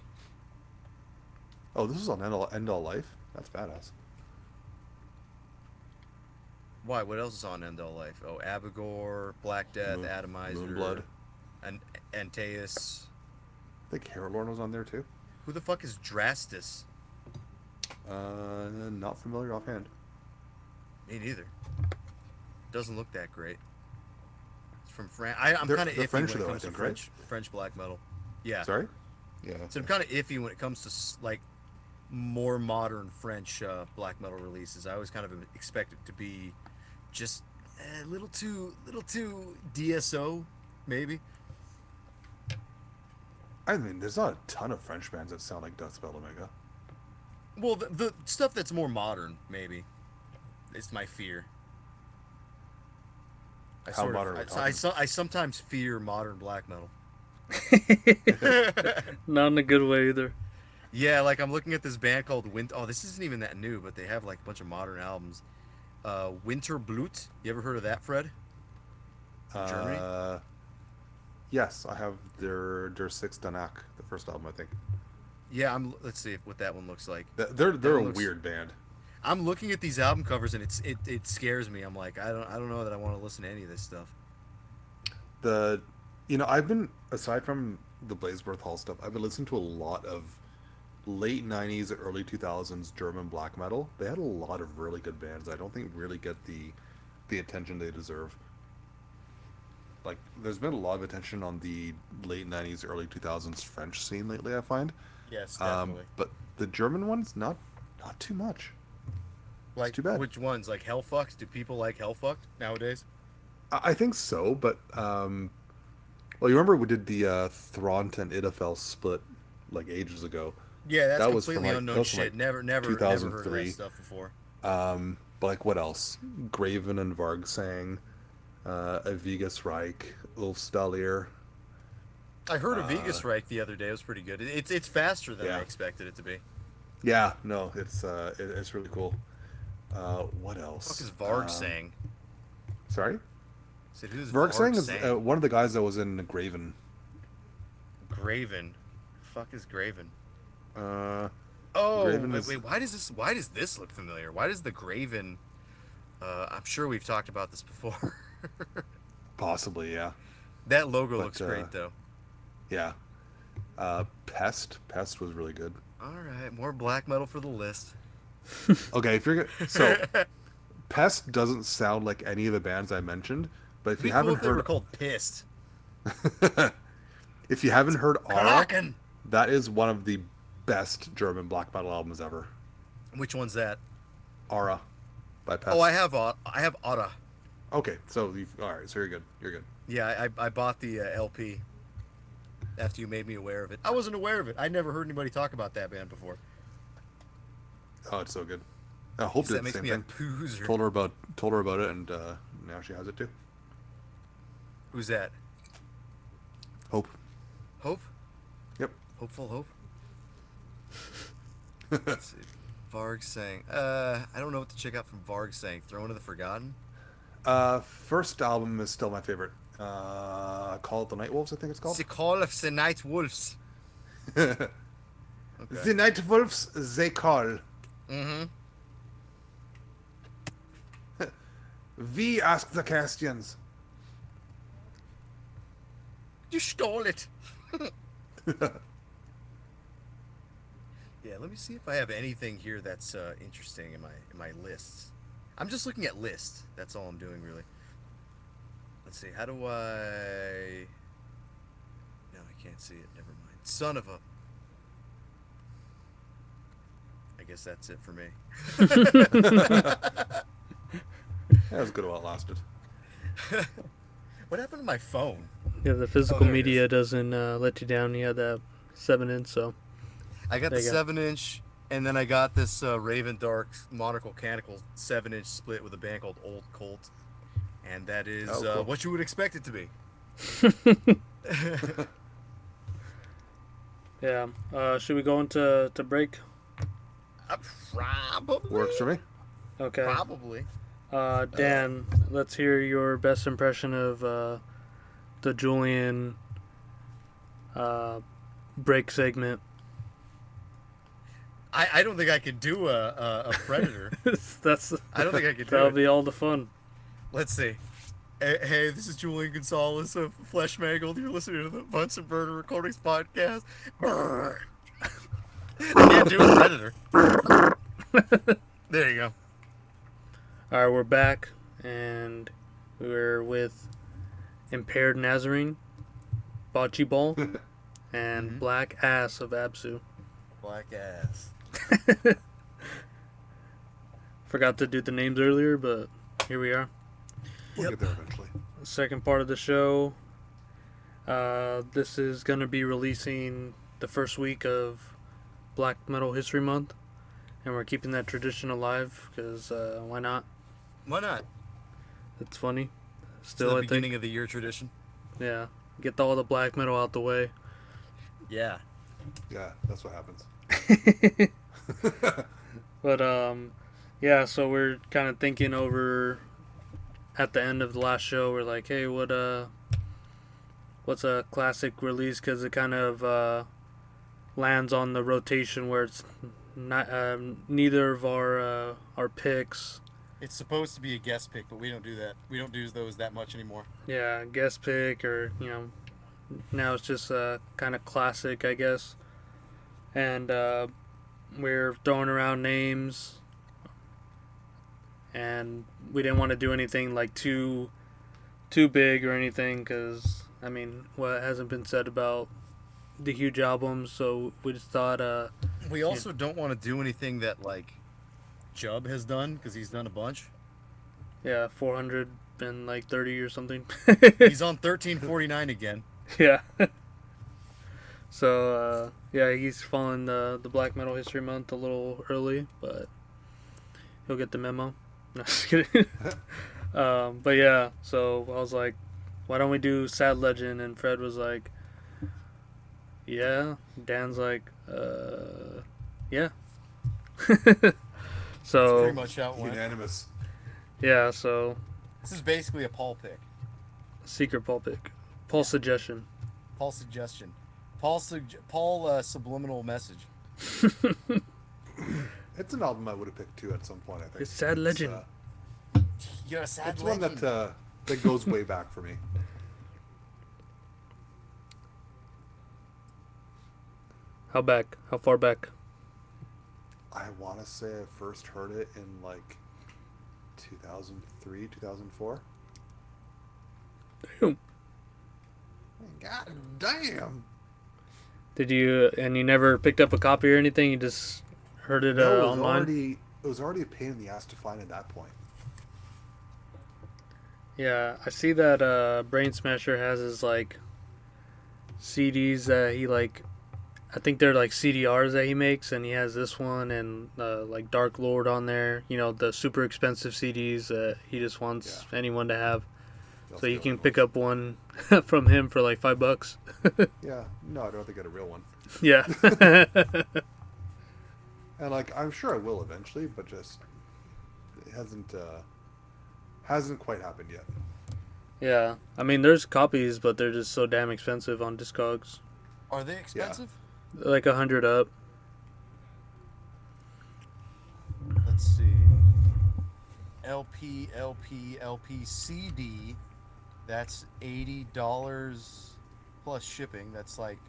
Oh, this is on End All Life? That's badass. Why? What else is on End All Life? Oh, Abigor, Black Death, Moonblood. Atomizer, and Antaeus. I think Heralorn was on there too. Who the fuck is Drastus? Not familiar offhand. Me neither. Doesn't look that great. It's from France. I'm They're- kind of they're iffy French when it though, I comes to think, right? French black metal. Yeah. Sorry? Yeah. So I'm kind of iffy when it comes to like more modern French black metal releases. I always kind of expect it to be just a little too DSO, maybe. I mean, there's not a ton of French bands that sound like Deathspell Omega. Well, the stuff that's more modern, maybe, is my fear. How modern are we talking? I sometimes fear modern black metal. Not in a good way either. Yeah, like I'm looking at this band called Winter. Oh, this isn't even that new, but they have like a bunch of modern albums. Winter Blut. You ever heard of that, Fred? From Germany. Yes, I have their Six Danak, the first album, I think. Yeah, Let's see what that one looks like. They're That a one looks. weird band. I'm looking at these album covers and it scares me. I'm like, I don't know that I want to listen to any of this stuff. The I've been, aside from the Blazebirth Hall stuff, I've been listening to a lot of late 90s early 2000s German black metal. They had a lot of really good bands. I don't think really get the attention they deserve. Like, there's been a lot of attention on the late 90s early 2000s French scene lately, I find. Yes, definitely. But the German ones, not too much. Like, it's too bad. which ones? Like Hellfucked? Do people like Hellfucked nowadays? I think so, but well, you remember we did the Thront and Idafel split like ages ago. Yeah, that's That was from, completely like, unknown that was from, shit. like, Never heard of 2003. that stuff before. But like, what else? Graven and Vargsang, Avigas Reich, Ulfstallir. I heard of Vegas Reich the other day. It was pretty good. It's faster than I Yeah. expected it to be. Yeah, no, it's really cool. What What the fuck else? is Varg saying? Sorry, Said who's Vargsang Varg is saying? one of the guys that was in Graven. Graven. Fuck is Graven? Uh, Oh, Graven is wait. Why does this look familiar? Why does the Graven? I'm sure we've talked about this before. possibly, yeah, That logo but looks great though. yeah. Pest was really good. All right, more black metal for the list. Okay, if you're so Pest doesn't sound like any of the bands I mentioned, but if It'd be you cool haven't if they were heard called Pissed. if you haven't heard Aura, Kraken. that is one of the best German black metal albums ever. Which one's that? Aura by Pest. Oh, I have Otta. Okay, so all right, so you're good. You're good. Yeah, I bought the LP after you made me aware of it. I wasn't aware of it. I'd never heard anybody talk about that band before. Oh, it's so good. I hope did That the makes same me thing. a poozer. Told her about it, and now she has it too. Who's that? Hope. Hope? Yep. Hopeful Hope? Let's see. Varg saying. I don't know what to check out from Varg saying. Throne of the Forgotten? First album is still my favorite. Call It the Night Wolves, I think it's called. The Call of the Night Wolves. The Okay. Night Wolves, they call. Mm-hmm. We ask the questions. You stole it. Yeah, let me see if I have anything here that's interesting in my lists. I'm just looking at lists. That's all I'm doing, really. Let's see. How do I? No, I can't see it. Never mind. Son of a. I guess that's it for me. That was good while it lasted. What happened to my phone? Yeah, the Oh, physical there it is. media doesn't let you down. You had that 7-inch, so I got there the you go. 7-inch, and then I got this Raven Dark monocle canonical 7-inch split with a band called Old Colt, and that is Oh, cool. what you would expect it to be. Yeah. Should we go into break? Probably. Works for me. Okay. Probably. Dan, let's hear your best impression of the Julian break segment. I don't think I could do a Predator. That's I don't think I could do that'll it. be all the fun. Let's see. Hey, this is Julian Gonzalez of Flesh Mangled. You're listening to the Bunsen Burner Recordings podcast. Brrr. I can't do a Predator. There you go. All right, we're back, and we're with Impaired Nazarene, Bocce Ball, and Mhm. Black Ass of Absu. Black ass. Forgot to do the names earlier, but here we are. We'll Yep. get there eventually. Second part of the show. This is going to be releasing the first week of Black Metal History Month, and we're keeping that tradition alive because why not? Why not? It's funny. It's Still, the I beginning think, of the year tradition. yeah, get all the black metal out the way. Yeah. Yeah, that's what happens. But yeah. So we're kind of thinking over at the end of the last show. We're like, hey, what's a classic release? Because it kind of lands on the rotation where it's not neither of our picks. It's supposed to be a guest pick, but we don't do that. We don't do those that much anymore. Yeah, guest pick or now it's just kind of classic, I guess. And we're throwing around names, and we didn't want to do anything like too big or anything because I mean what hasn't been said about the huge albums, so we just thought We also don't want to do anything that like Jubb has done because he's done a bunch. yeah, 400 and like 30 or something. He's on 1349 again. Yeah. So yeah, he's following the Black Metal History Month a little early, but he'll get the memo. No, just kidding. But yeah, so I was like, why don't we do Sad Legend? And Fred was like, yeah. Dan's like, yeah. That's So pretty much how it went. Unanimous. yeah, so This is basically a Paul pick. secret Paul pick, Paul suggestion. Paul suggestion. Subliminal message. It's an album I would have picked too at some point. I think It's Sad Legend. You're a sad It's legend. one that goes way back for me. How back? How far back? I want to say I first heard it in like 2003, 2004. Damn. God damn. Did you never picked up a copy or anything? You just heard it No, online? it was already a pain in the ass to find at that point. Yeah, I see that Brain Smasher has his like CDs that he like. I think they're like CDRs that he makes, and he has this one and like Dark Lord on there. You know, the super expensive CDs that he just wants anyone to have. That's So you the can only pick one. up one from him for like $5. Yeah, no, I don't think I got a real one. Yeah. And like, I'm sure I will eventually, but just it hasn't quite happened yet. Yeah. I mean, there's copies, but they're just so damn expensive on Discogs. Are they expensive? They're like 100 up. Let's see. LP, CD. That's $80 plus shipping. That's like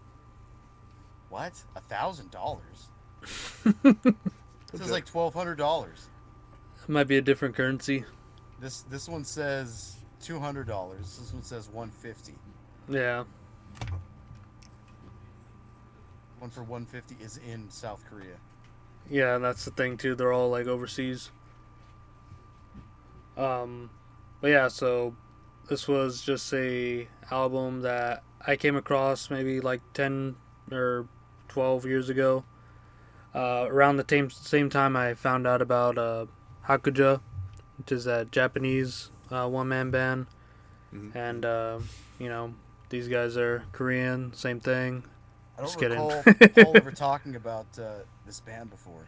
what? $1,000. This is like $1,200. It might be a different currency. This one says $200. This one says 150. Yeah. One for 150 is in South Korea. Yeah, that's the thing too. They're all like overseas. But yeah, so this was just a album that I came across maybe like 10 or 12 years ago. Around the same time I found out about Hakuja, which is a Japanese one man band. Mhm. And, you know, these guys are Korean, same thing. I don't Just kidding. recall Paul ever talking about this band before.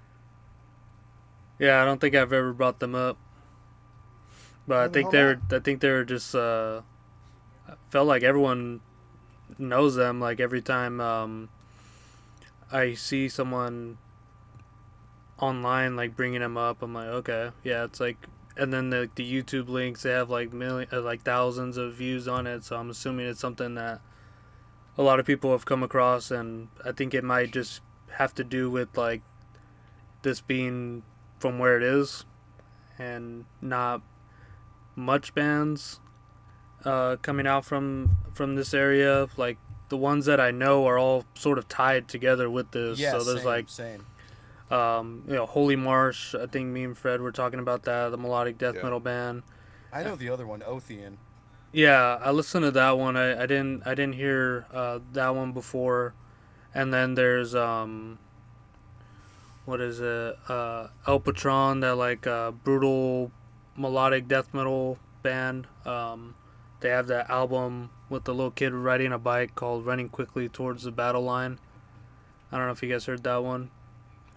Yeah, I don't think I've ever brought them up. But Why the hell not? I think they're just felt like everyone knows them. Like every time I see someone online like bringing them up, I'm like, okay, yeah, it's like, and then the YouTube links they have like like thousands of views on it. So I'm assuming it's something that a lot of people have come across, and I think it might just have to do with like this being from where it is and not much bands coming out from this area. Like the ones that I know are all sort of tied together with this. Yeah, So there's like same. Holy Marsh. I think me and Fred were talking about that, the melodic death Yeah. metal band. I know the other one, Othean. Yeah, I listened to that one. I didn't hear that one before. And then there's what is it? El Patron, that like brutal melodic death metal band. They have that album with the little kid riding a bike called "Running Quickly Towards the Battle Line." I don't know if you guys heard that one.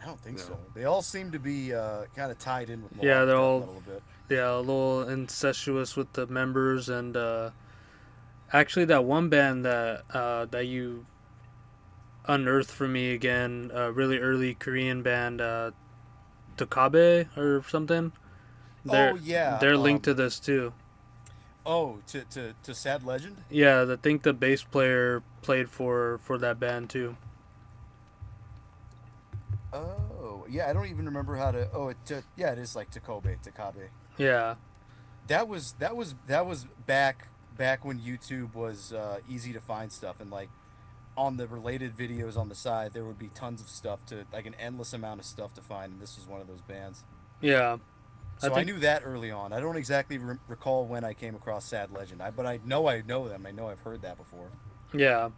I don't think No. so. They all seem to be kind of tied in with Yeah, melodic they're death all metal a bit. a little incestuous with the members, and actually that one band that you unearthed for me again, a really early Korean band, Tokabe or something. Oh They're yeah. they're linked to this too. Oh, to Sad Legend. Yeah, I think the bass player played for that band too. Oh yeah, I don't even remember how to. Oh, yeah, it is like Takabe. Yeah, That was back when YouTube was easy to find stuff, and like on the related videos on the side there would be tons of stuff, to like an endless amount of stuff to find, and this was one of those bands. yeah. I So I think knew that early on. I don't exactly recall when I came across Sad Legend, but I know them. I know I've heard that before. yeah.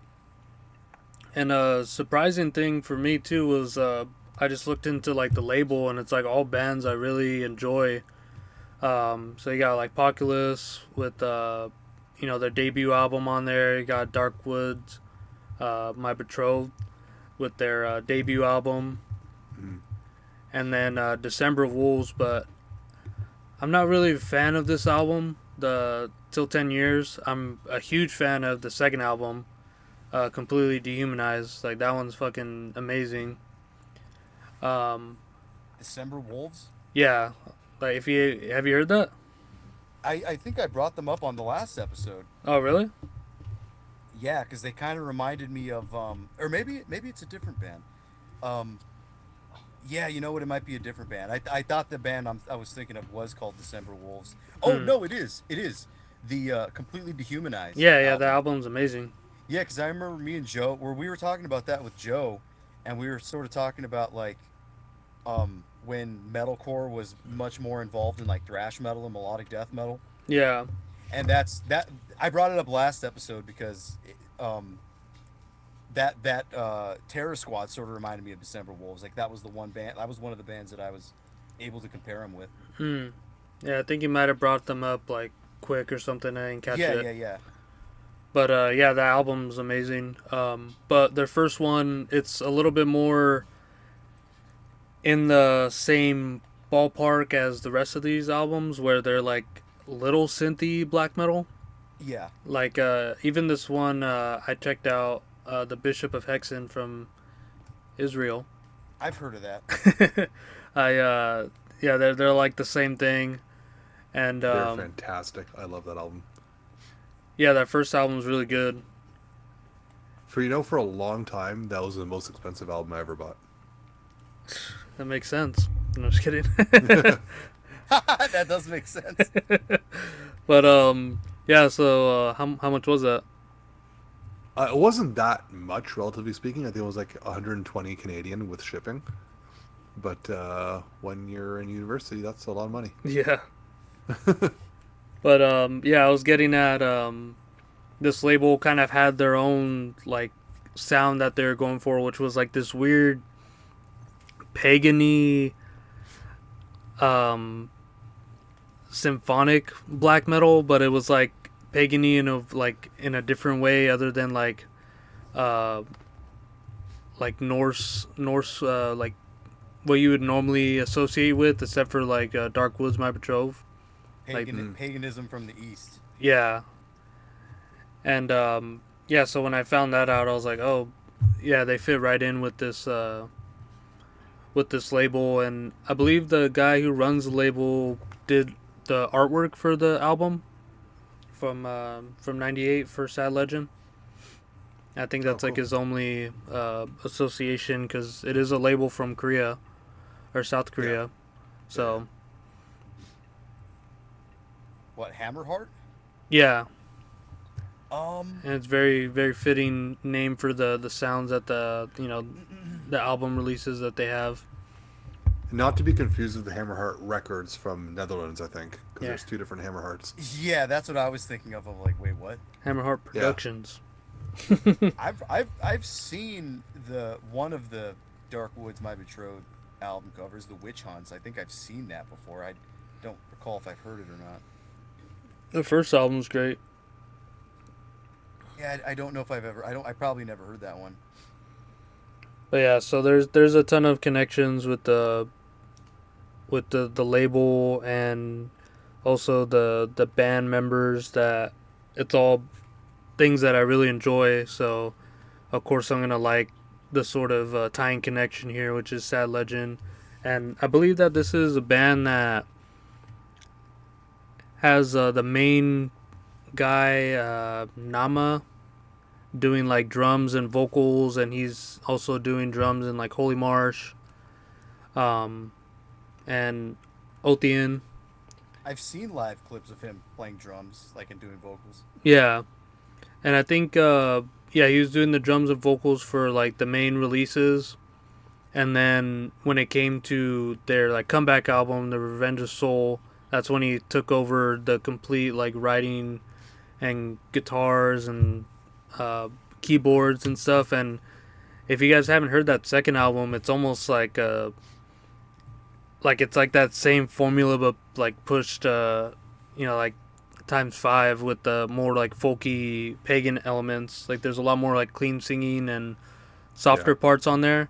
And a surprising thing for me too was I just looked into like the label, and it's like all bands I really enjoy. So you got like Populous with their debut album on there. You got Darkwoods, My Betrothed with their debut album, Mhm. and then December Wolves. But I'm not really a fan of this album, the Till 10 Years. I'm a huge fan of the second album, Completely Dehumanized. Like that one's fucking amazing. Um, December Wolves. yeah, like if you have you heard that? I think I brought them up on the last episode. Oh really? Yeah, because they kind of reminded me of or maybe it's a different band. Um, yeah, you know what? It might be a different band. I thought the band I was thinking of was called December Wolves. Oh Hmm. no, it is. It is the Completely Dehumanized Yeah, the album. album's amazing. Yeah, because I remember me and Joe, where we were talking about that with Joe, and we were sort of talking about like when metalcore was much more involved in like thrash metal and melodic death metal, Yeah, and that I brought it up last episode because that Terror Squad sort of reminded me of December Wolves. Like that was the one band. That was one of the bands that I was able to compare them with. hmm. Yeah, I think you might have brought them up like quick or something. I didn't catch Yeah, it. yeah, yeah. But yeah, the album's amazing. But their first one, it's a little bit more in the same ballpark as the rest of these albums, where they're like little synthy black metal. Yeah, Like even this one, I checked out the Bishop of Hexen from Israel. I've heard of that. I yeah, they're like the same thing, and They're fantastic. I love that album. yeah, that first album's really good. For a long time, that was the most expensive album I ever bought. That makes sense. No, just kidding. That does make sense. But yeah. So how much was that? It wasn't that much, relatively speaking. I think it was like 120 Canadian with shipping. But when you're in university, that's a lot of money. Yeah. But yeah, I was getting at this label kind of had their own like sound that they're going for, which was like this weird pagany um symphonic black metal, but it was like pagany in a like in a different way other than uh like Norse like what you would normally associate with, except for like Dark Woods My Betrothed. Like Paganism from the east. yeah. And yeah, so when I found that out, I was like, oh, yeah, they fit right in with this label, and I believe the guy who runs the label did the artwork for the album from '98 for Sad Legend. I think that's Oh, like cool. his only association because it is a label from Korea or South Yeah. Korea. So What, Hammerheart? yeah, Um, and it's very fitting name for the sounds that the album releases that they have. Not to be confused with the Hammerheart Records from Netherlands, I think, because Yeah, there's two different Hammerhearts. yeah, that's what I was thinking of. I'm like, wait, what? Hammerheart Yeah. Productions. I've seen the one of the Dark Woods My Betrothed album covers, the Witch Hunts. I think I've seen that before. I don't recall if I've heard it or not. The first album's great. Yeah, I don't know if I've ever. I probably never heard that one. But yeah, so there's a ton of connections with the label and also the band members that it's all things that I really enjoy. So of course I'm gonna like the sort of tying connection here, which is Sad Legend, and I believe that this is a band that has the main guy Nama doing like drums and vocals, and he's also doing drums in like Holy Marsh, um, and Othean. I've seen live clips of him playing drums, like and doing vocals. Yeah, and I think yeah, he was doing the drums and vocals for like the main releases, and then when it came to their like comeback album, The Revenge of Soul, that's when he took over the complete like writing and guitars and keyboards and stuff. And if you guys haven't heard that second album, it's almost like it's like that same formula but like pushed like times five with the more like folky pagan elements. Like there's a lot more like clean singing and Yeah. softer parts on there,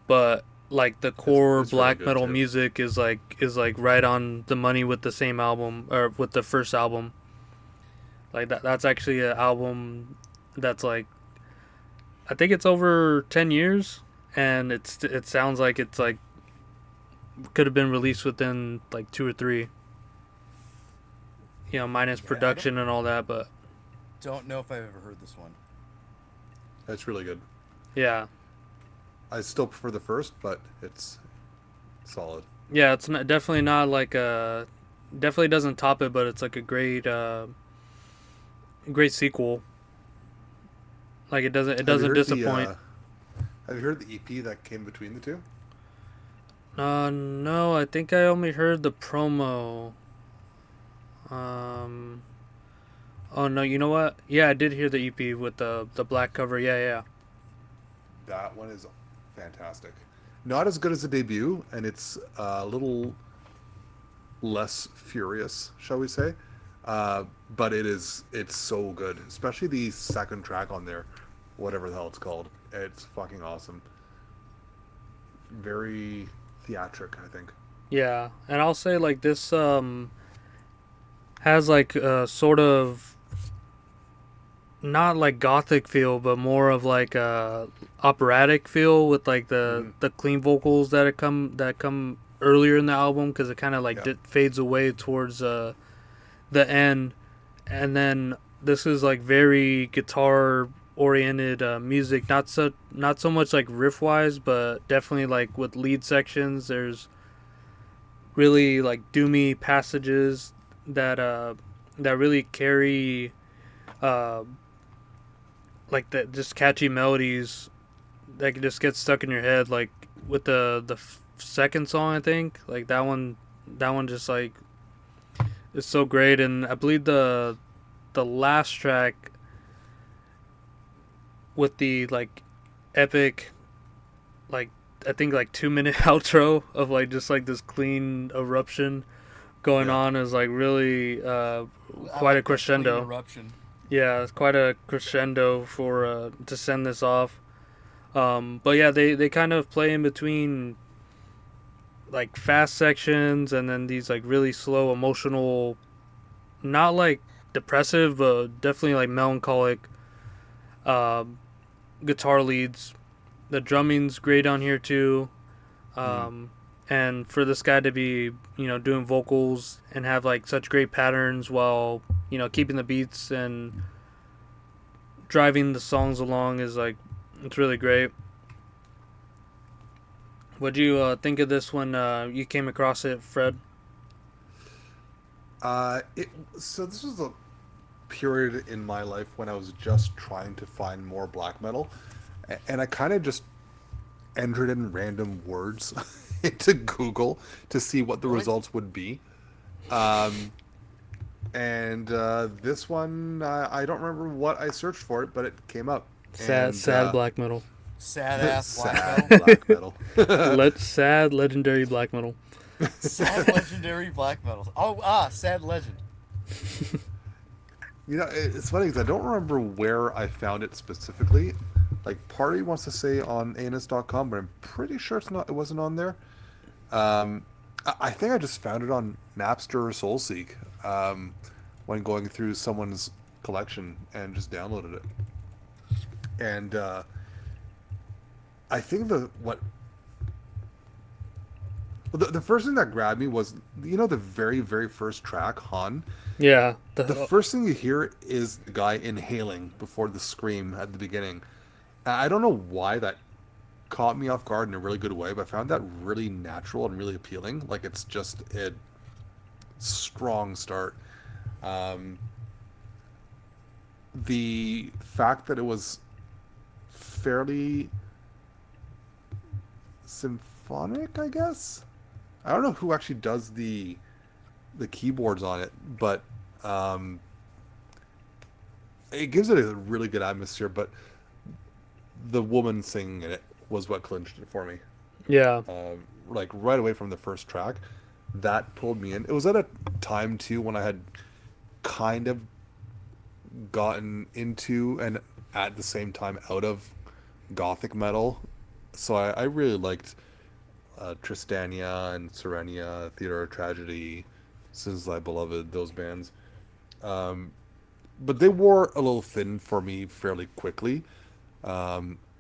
but like the It's, core it's really black good metal too. music is like right on the money with the same album or with the first album. Like that's actually an album that's like I think it's over 10 years, and it sounds like it's like could have been released within like 2 or 3, minus Yeah, I production and all that. But don't know if I've ever heard this one. It's really good. yeah, I still prefer the first, but it's solid. yeah, it's not, definitely not like definitely doesn't top it, but it's like a great sequel. Like it Have you doesn't heard the disappoint. Have you heard the EP that came between the two? No, I think I only heard the promo. Um, oh no, you know what? Yeah, I did hear the EP with the black cover. Yeah, yeah. That one is fantastic. Not as good as the debut, and it's a little less furious, shall we say? But it's so good, especially the second track on there, whatever the hell it's called. It's fucking awesome. Very theatric, I think. Yeah, and I'll say like this has like a sort of not like gothic feel, but more of like a operatic feel with like Hmm. the clean vocals that come earlier in the album because it kind of like Yeah, fades away towards the end, and then this is like very guitar oriented music. Not so much like riff wise, but definitely like with lead sections. There's really like doomy passages that really carry uh, like that just catchy melodies that can just get stuck in your head. Like with the second song, I think like that one just like is so great. And I believe the last track with the like epic like I think like 2 minute outro of like just like this clean eruption going Yeah. on is like really I quite a like that clean crescendo. eruption. Yeah, it's quite a crescendo for to send this off. But yeah, they kind of play in between like fast sections and then these like really slow emotional, not like depressive, but definitely like melancholic um, guitar leads. The drumming's great on here too. Mm. And for this guy to be, doing vocals and have like such great patterns while, keeping the beats and driving the songs along is like, it's really great. What'd you think of this when you came across it, Fred? It so this was a period in my life when I was just trying to find more black metal, and I kind of just entered in random words into Google to see what the Really? results would be. Um, and this one, I don't remember what I searched for it, but it came up. Sad, And sad black metal. Sad ass black sad metal. black metal. Sad legendary black metal. Sad legendary black metal. Oh, sad legend. It's funny because I don't remember where I found it specifically. Like, Party wants to say on ANS.com, but I'm pretty sure it wasn't on there. I think I just found it on Napster or Soulseek when going through someone's collection and just downloaded it. And I think the first thing that grabbed me was the very very first track, Han. Yeah. The first thing you hear is the guy inhaling before the scream at the beginning. I don't know why that caught me off guard in a really good way, but I found that really natural and really appealing. Like, it's just a strong start. Um, the fact that it was fairly symphonic, I guess. I don't know who actually does the keyboards on it, but um, it gives it a really good atmosphere. But the woman singing in it was what clinched it for me. Yeah. Like right away from the first track, that pulled me in. It was at a time too when I had kind of gotten into and at the same time out of gothic metal, so I really liked Tristania and Serenia, Theater of Tragedy, Since Thy Beloved, those bands. Um, but they wore a little thin for me fairly quickly.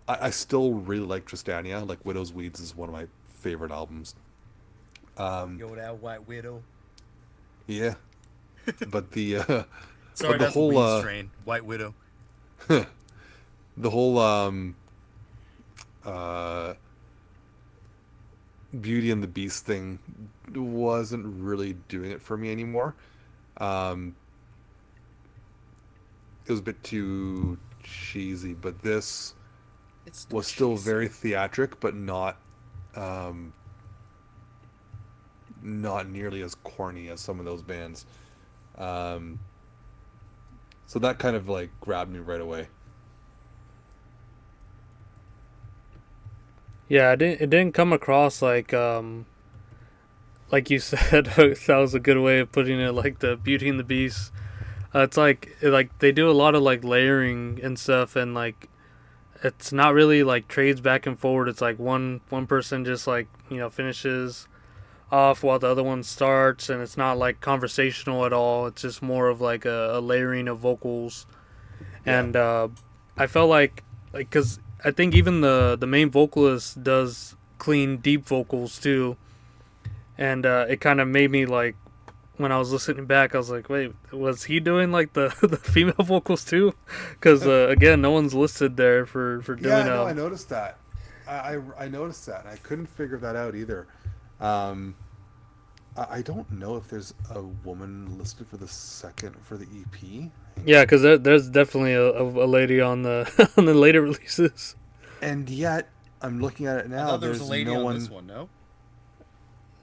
I still really like Tristania. Like, Widow's Weeds is one of my favorite albums. Yo, that White Widow. Yeah, but the Sorry, but the that's the whole weed strain. White Widow. the whole uh Beauty and the Beast thing wasn't really doing it for me anymore. Um, it was a bit too cheesy, but this It's still was still cheesy. very theatric, but um, not nearly as corny as some of those bands. Um, so that kind of like grabbed me right away. Yeah, it didn't come across like you said. That was a good way of putting it, like the Beauty and the Beast. It's like they do a lot of like layering and stuff, and like it's not really like trades back and forward. It's like one person just like finishes off while the other one starts, and it's not like conversational at all. It's just more of like a layering of vocals. Yeah. And I felt like because I think even the main vocalist does clean deep vocals too, and it kind of made me like when I was listening back, I was like, wait, was he doing like the the female vocals too? Because again, no one's listed there for doing Yeah, no, I noticed that. I noticed that, and I couldn't figure that out either. Um, I don't know if there's a woman listed for the EP. Hang Yeah, on. because there's definitely a lady on the on the later releases. And yet, I'm looking at it I now. thought there was a There's lady no on one. this one. No.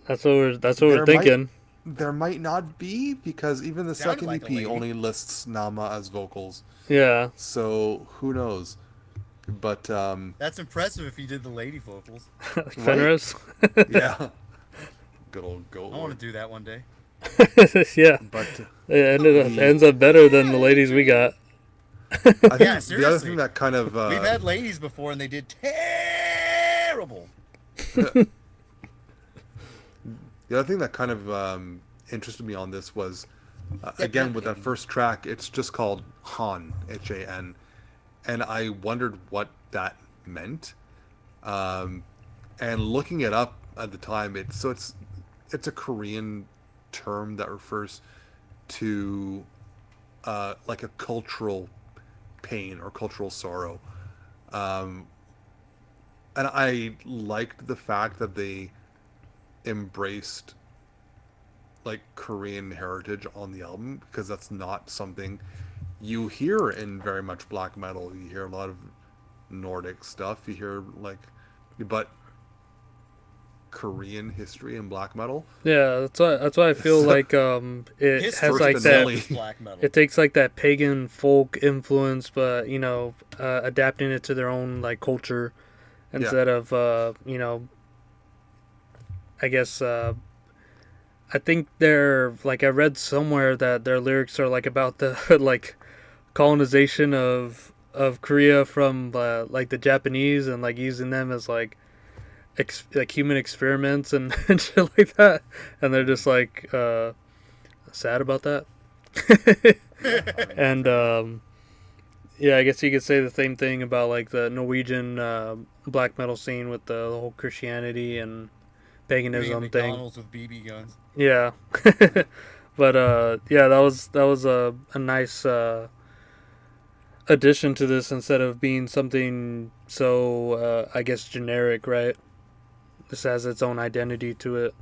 That's what we're There might thinking. there might not be because even the Sounded second like a EP lady. only lists Nama as vocals. Yeah, So who knows? But That's impressive if he did the lady vocals. like right? Fenris. Yeah, good old goat I want lord. to do that one day. Yeah, But it the ends up better than the ladies we got. I Yeah, think the other thing seriously. that kind of We've had ladies before and they did terrible. the other thing that kind of interested me on this was again with that first track. It's just called Han, Han, and I wondered what that meant. Um, and looking it up at the time, it's a Korean term that refers to like a cultural pain or cultural sorrow. Um, and I liked the fact that they embraced like Korean heritage on the album because that's not something you hear in very much black metal. You hear a lot of Nordic stuff. You hear like, but Korean history in black metal. Yeah, that's why I feel So, like it has History First like and that. itself only. is black metal. It takes like that pagan folk influence, but adapting it to their own like culture Yeah, instead of I guess I think they're like I read somewhere that their lyrics are like about the like colonization of Korea from like the Japanese and like using them as like like human experiments and, and shit like that, and they're just like sad about that. yeah. I mean, And fair enough. yeah, I guess you could say the same thing about like the Norwegian black metal scene with the whole Christianity and Eating at paganism thing. McDonald's with BB guns. Yeah, but yeah, that was a nice addition to this instead of being something so I guess generic, right? This has its own identity to it.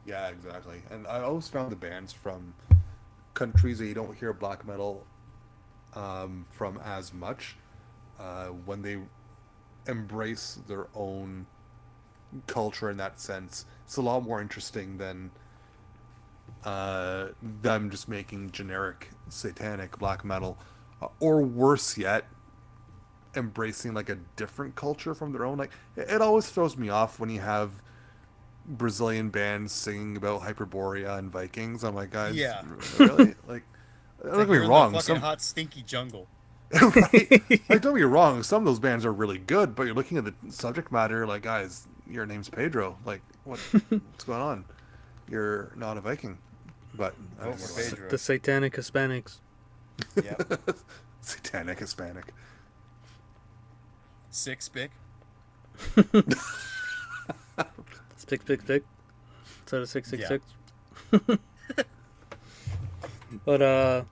Yeah, exactly. And I always found the bands from countries that you don't hear black metal from as much when they embrace their own culture in that sense. It's a lot more interesting than them just making generic satanic black metal, or worse yet, embracing like a different culture from their own. Like it always throws me off when you have Brazilian bands singing about Hyperborea and Vikings. I'm like, guys, Yeah. really? Like, It's don't like get me you're in the wrong. fucking Some hot, stinky jungle. right? Like, don't get me wrong. Some of those bands are really good, but you're looking at the subject matter. Like, guys, your name's Pedro. Like, what's going on? You're not a Viking. But Vote for what Pedro. The satanic Hispanics. Yep. Satanic Hispanic. Six spick. Stick, stick, stick. Instead of six Yeah. six. But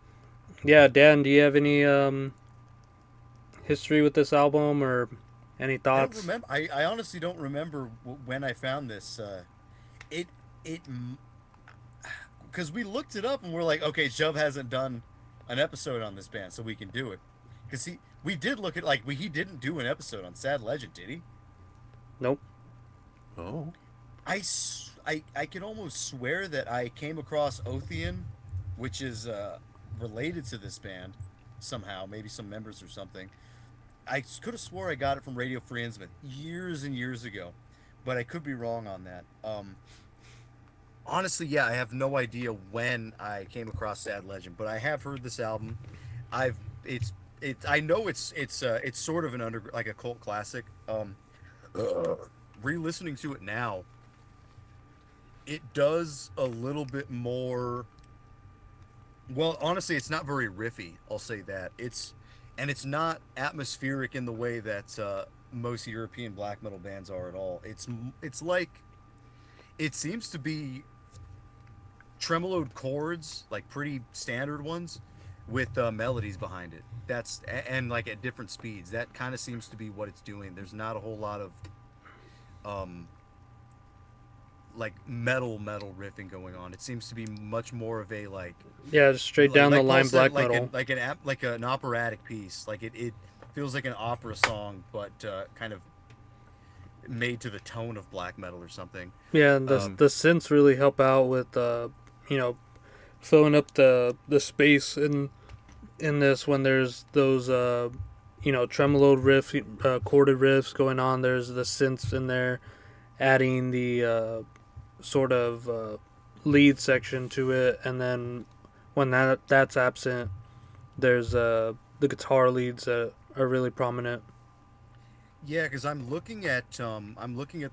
yeah, Dan, do you have any history with this album or any I don't thoughts? remember. I honestly don't remember when I found this. It it because we looked it up and we're like, okay, Shove hasn't done an episode on this band, so we can do it. Because we did look at he didn't do an episode on Sad Legend, did he? Nope. Oh. I can almost swear that I came across Othean, which is related to this band somehow, maybe some members or something. I could have swore I got it from Radio Free Innsmouth years and years ago, but I could be wrong on that. Honestly, yeah, I have no idea when I came across Sad Legend, but I have heard this album. I've it's I know it's sort of an like a cult classic. Re-listening to it now, it does a little bit more. Well, honestly, it's not very riffy. I'll say that it's not atmospheric in the way that most European black metal bands are at all. It's like it seems to be tremoloed chords, like pretty standard ones, with melodies behind it. And like at different speeds. That kind of seems to be what it's doing. There's not a whole lot of um, like metal riffing going on. It seems to be much more of a Yeah, just straight down the like Paul line said, black metal. like an operatic piece. Like it feels like an opera song, but kind of made to the tone of black metal or something. Yeah, and Um, the synths really help out with you know, filling up the space in this when there's those tremoloed riff, chorded riffs going on. There's the synths in there adding the sort of lead section to it, and then when that's absent, there's the guitar leads that are really prominent. yeah, because I'm looking at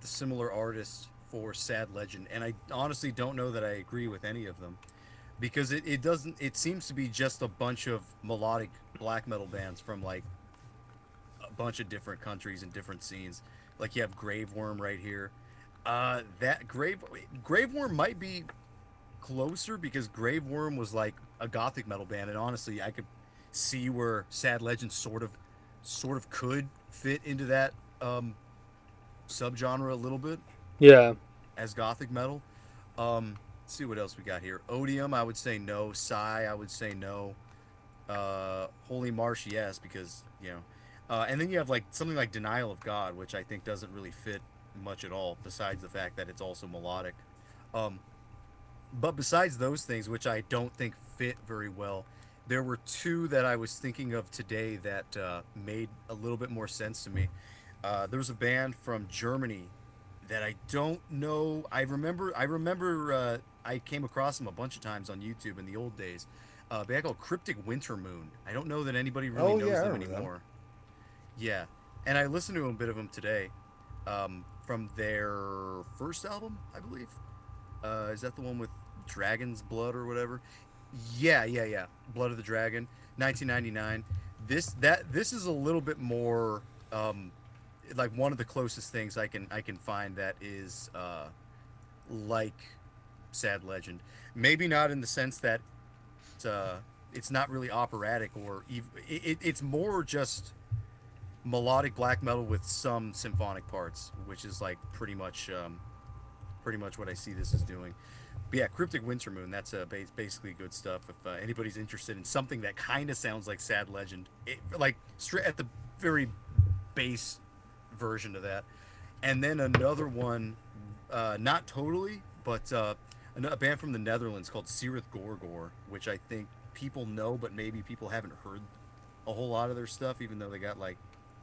the similar artists for Sad Legend, and I honestly don't know that I agree with any of them because it doesn't. It seems to be just a bunch of melodic black metal bands from like a bunch of different countries and different scenes. Like you have Graveworm right here. That Graveworm might be closer because Graveworm was like a gothic metal band, and honestly, I could see where Sad Legend sort of could fit into that subgenre a little bit Yeah, as gothic metal. Let's see what else we got here. Odium, I would say no. Psy, I would say no. Holy Marsh, yes, because and then you have like something like Denial of God, which I think doesn't really fit much at all, besides the fact that it's also melodic. Um, but besides those things, which I don't think fit very well, there were two that I was thinking of today that made a little bit more sense to me. There was a band from Germany that I don't know. I came across them a bunch of times on YouTube in the old days. A band called Cryptic Winter Moon. I don't know that anybody really Oh yeah, knows I them remember them. anymore. Yeah, and I listened to a bit of them today, from their first album, I believe. Is that the one with Dragon's Blood or whatever? Yeah. Blood of the Dragon, 1999. This is a little bit more like one of the closest things I can find that is like Sad Legend. Maybe not in the sense that uh, it's not really operatic it's more just melodic black metal with some symphonic parts, which is like pretty much what I see this as doing. But yeah, Cryptic Winter Moon. That's basically good stuff. If anybody's interested in something that kind of sounds like Sad Legend, like straight at the very base version of that, and then another one, not totally, but a band from the Netherlands called Sirith Gorgor, which I think people know, but maybe people haven't heard a whole lot of their stuff, even though they got like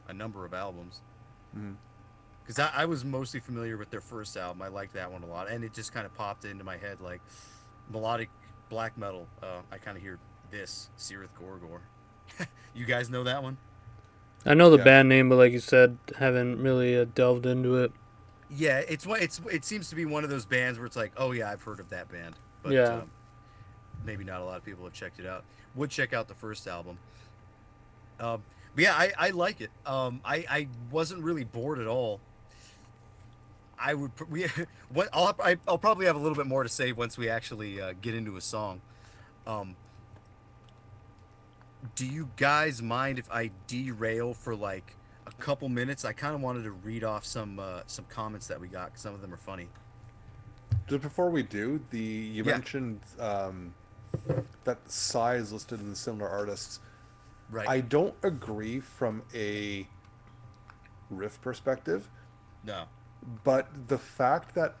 a number of albums. Mhm. Because I was mostly familiar with their first album. I liked that one a lot, and it just kind of popped into my head like melodic black metal. I kind of hear this Sirith Gorgor. You guys know that one? I know the Yeah. band name, but like you said, haven't really delved into it. Yeah, it seems to be one of those bands where it's like, oh yeah, I've heard of that band, but Yeah, maybe not a lot of people have checked it out. Would check out the first album. But yeah, I like it. I wasn't really bored at all. I would we what I'll probably have a little bit more to say once we actually get into a song. Um, do you guys mind if I derail for like a couple minutes? I kind of wanted to read off some comments that we got. 'Cause some of them are funny. Just before we do, the you Yeah, mentioned that Psy is listed in the similar artists. right. I don't agree from a riff perspective, No. but the fact that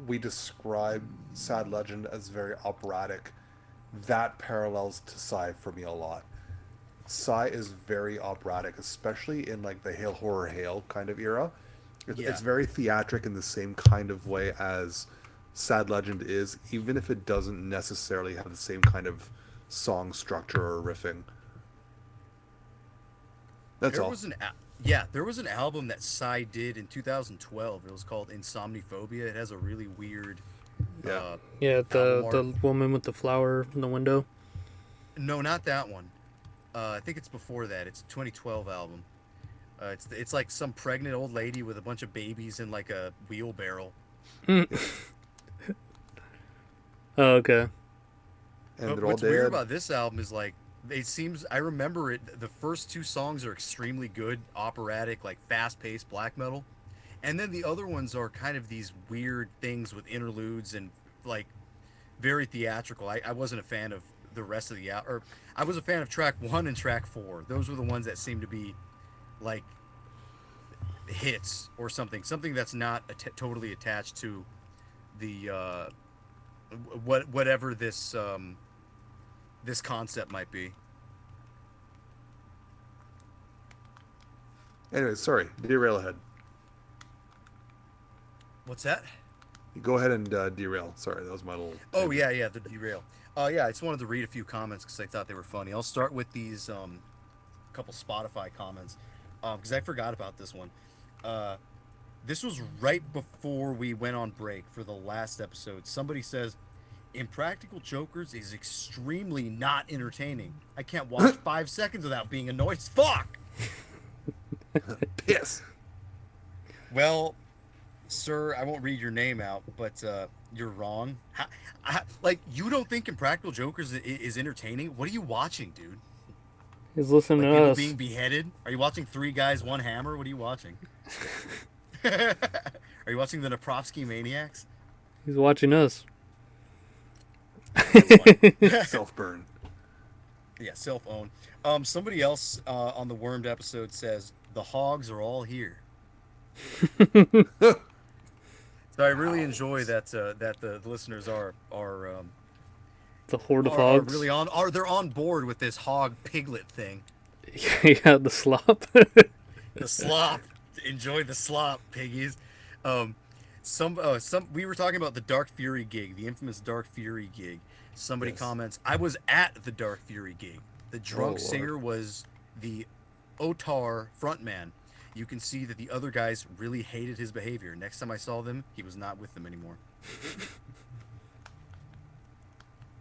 we describe Sad Legend as very operatic, that parallels to Psy for me a lot. Psy is very operatic, especially in like the Hail Horror Hail kind of era. Yeah. It's very theatric in the same kind of way as Sad Legend is, even if it doesn't necessarily have the same kind of song structure or riffing. That's There all. was yeah, there was an album that Psy did in 2012. It was called Insomniphobia. It has a really weird Yeah. uh, yeah. album art. The woman with the flower in the window. No, not that one. I think it's before that. It's a 2012 album. It's like some pregnant old lady with a bunch of babies in like a wheelbarrow. Mm. Yeah. Oh, okay. And But they're all what's weird dead. about this album is like it seems I remember it. The first two songs are extremely good, operatic, like fast-paced black metal, and then the other ones are kind of these weird things with interludes and like very theatrical. I wasn't a fan of the rest of the or I was a fan of track 1 and track 4. Those were the ones that seemed to be like hits or something that's not totally attached to the whatever this concept might be. Anyway, sorry, derail ahead. What's that? You go ahead and derail. Sorry, that was my little Oh tangent. yeah, the derail. Yeah, I just wanted to read a few comments because I thought they were funny. I'll start with these couple Spotify comments because I forgot about this one. Uh, this was right before we went on break for the last episode. Somebody says, "Impractical Jokers is extremely not entertaining. I can't watch 5 seconds without being annoyed as fuck." Piss. Well, sir, I won't read your name out, but you're wrong. Like, you don't think Impractical Jokers is entertaining? What are you watching, dude? He's listening Like to people us. being beheaded? Are you watching Three Guys, One Hammer? What are you watching? Are you watching the Napravsky Maniacs? He's watching us. That's funny. Self burn. Yeah, self own. Somebody else on the Wormed episode says the hogs are all here. So I really enjoy that that the listeners The horde of are hogs. really on are they're on board with this hog piglet thing. Yeah, the slop. The slop. Enjoy the slop, piggies. Um, some we were talking about the Dark Fury gig, the infamous Dark Fury gig. Somebody Yes. comments, "I was at the Dark Fury gig. The Oh drunk Lord. singer was the Otar frontman. You can see that the other guys really hated his behavior. Next time I saw them, he was not with them anymore."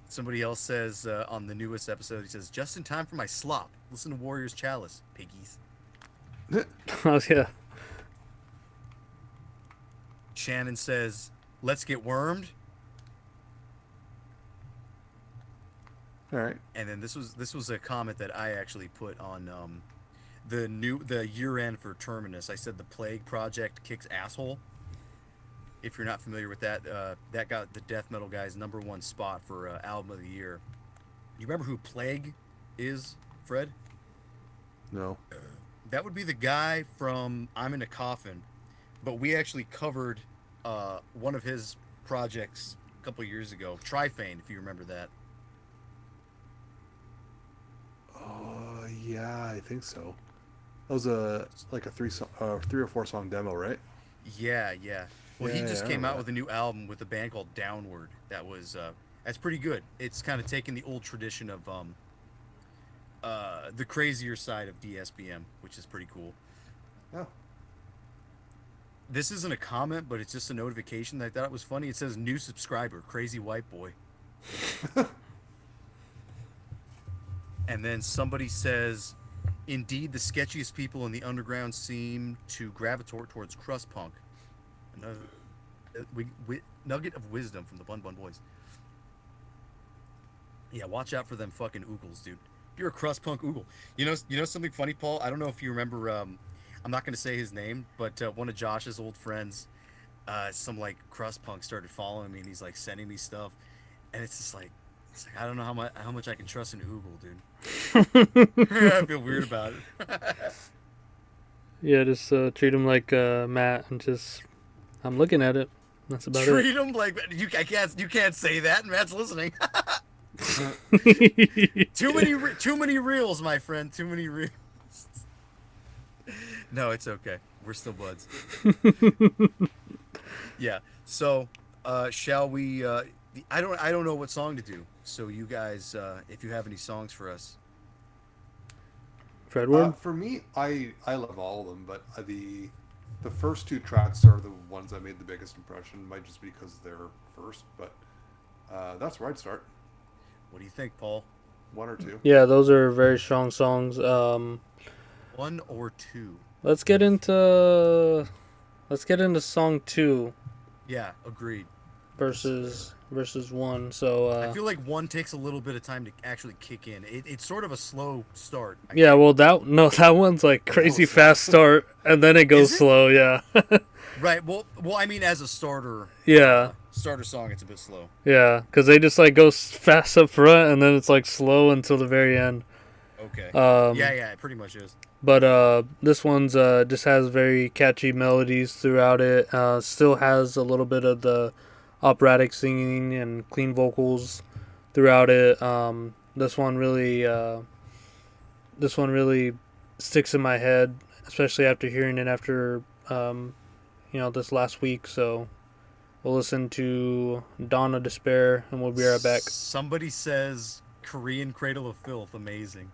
Somebody else says on the newest episode, he says, "Just in time for my slop. Listen to Warriors Chalice, piggies." Oh yeah. Shannon says, "Let's get wormed." All right. And then this was a comment that I actually put on the year end for Terminus. I said the Plague Project kicks asshole. If you're not familiar with that, that got the death metal guy's #1 spot for album of the year. You remember who Plague is, Fred? No. That would be the guy from I'm in a Coffin, but we actually covered one of his projects a couple years ago, Trifane, if you remember that. Oh yeah, I think so. That was a like a three or four song demo, right? Yeah, yeah. Well, Yeah, he yeah, just I came remember out that. with a new album with a band called Downward. That's pretty good. It's kind of taking the old tradition of the crazier side of DSBM, which is pretty cool. Oh. This isn't a comment, but it's just a notification that I thought it was funny. It says new subscriber, Crazy White Boy. And then somebody says, "Indeed, the sketchiest people in the underground seem to gravitate towards crust punk." Another nugget of wisdom from the Bun Bun Boys. Yeah, watch out for them fucking oogles, dude. You're a crust punk oogle. You know something funny, Paul? I don't know if you remember. I'm not gonna say his name, but one of Josh's old friends, some like crust punk, started following me, and he's like sending me stuff, and it's like I don't know how much I can trust an oogle, dude. I feel weird about it. Yeah, just treat him like Matt and just. I'm looking at it. That's about it. Treat him like you can't say that, and Matt's listening. Too many reels, my friend. Too many reels. No, it's okay. We're still buds. Yeah. So, shall we? I don't know what song to do. So you guys, if you have any songs for us. Fredward? For me, I love all of them, but the first two tracks are the ones that made the biggest impression. Might just be because they're first, but that's where I'd start. What do you think, Paul? One or two. Yeah, those are very strong songs. One or two? Let's get into song 2. Yeah, agreed. versus 1. So I feel like 1 takes a little bit of time to actually kick in. It's sort of a slow start. Yeah, well that one's like crazy fast start and then it goes slow, yeah. Right. Well, I mean, as a starter, Yeah. starter song, it's a bit slow. Yeah, because they just like go fast up front and then it's like slow until the very end. Okay. Yeah, it pretty much is. But this one's just has very catchy melodies throughout it. Still has a little bit of the operatic singing and clean vocals throughout it. This one really sticks in my head, especially after hearing it after this last week. So we'll listen to Dawn of Despair and we'll be right back. Somebody says Korean Cradle of Filth, amazing.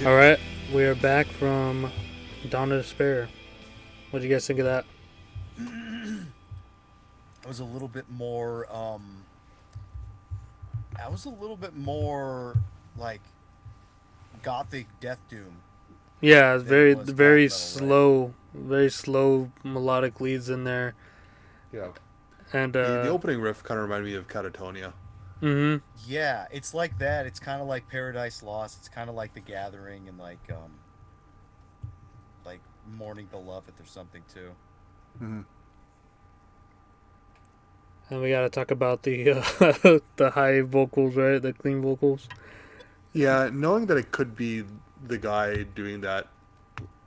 All right, we are back from Dawn of Despair. What do you guys think of that? I was a little bit more. I was a little bit more like gothic death doom Yeah, it's than it very was black very metal, right? slow, very slow melodic leads in there, Yeah. and The opening riff kind of reminded me of Catatonia. mm-hmm. Yeah, it's like that. It's kind of like Paradise Lost. It's kind of like The Gathering and like Mourning Beloved or something too. Mm-hmm. And we got to talk about the the high vocals, right? The clean vocals. Yeah, knowing that it could be the guy doing that,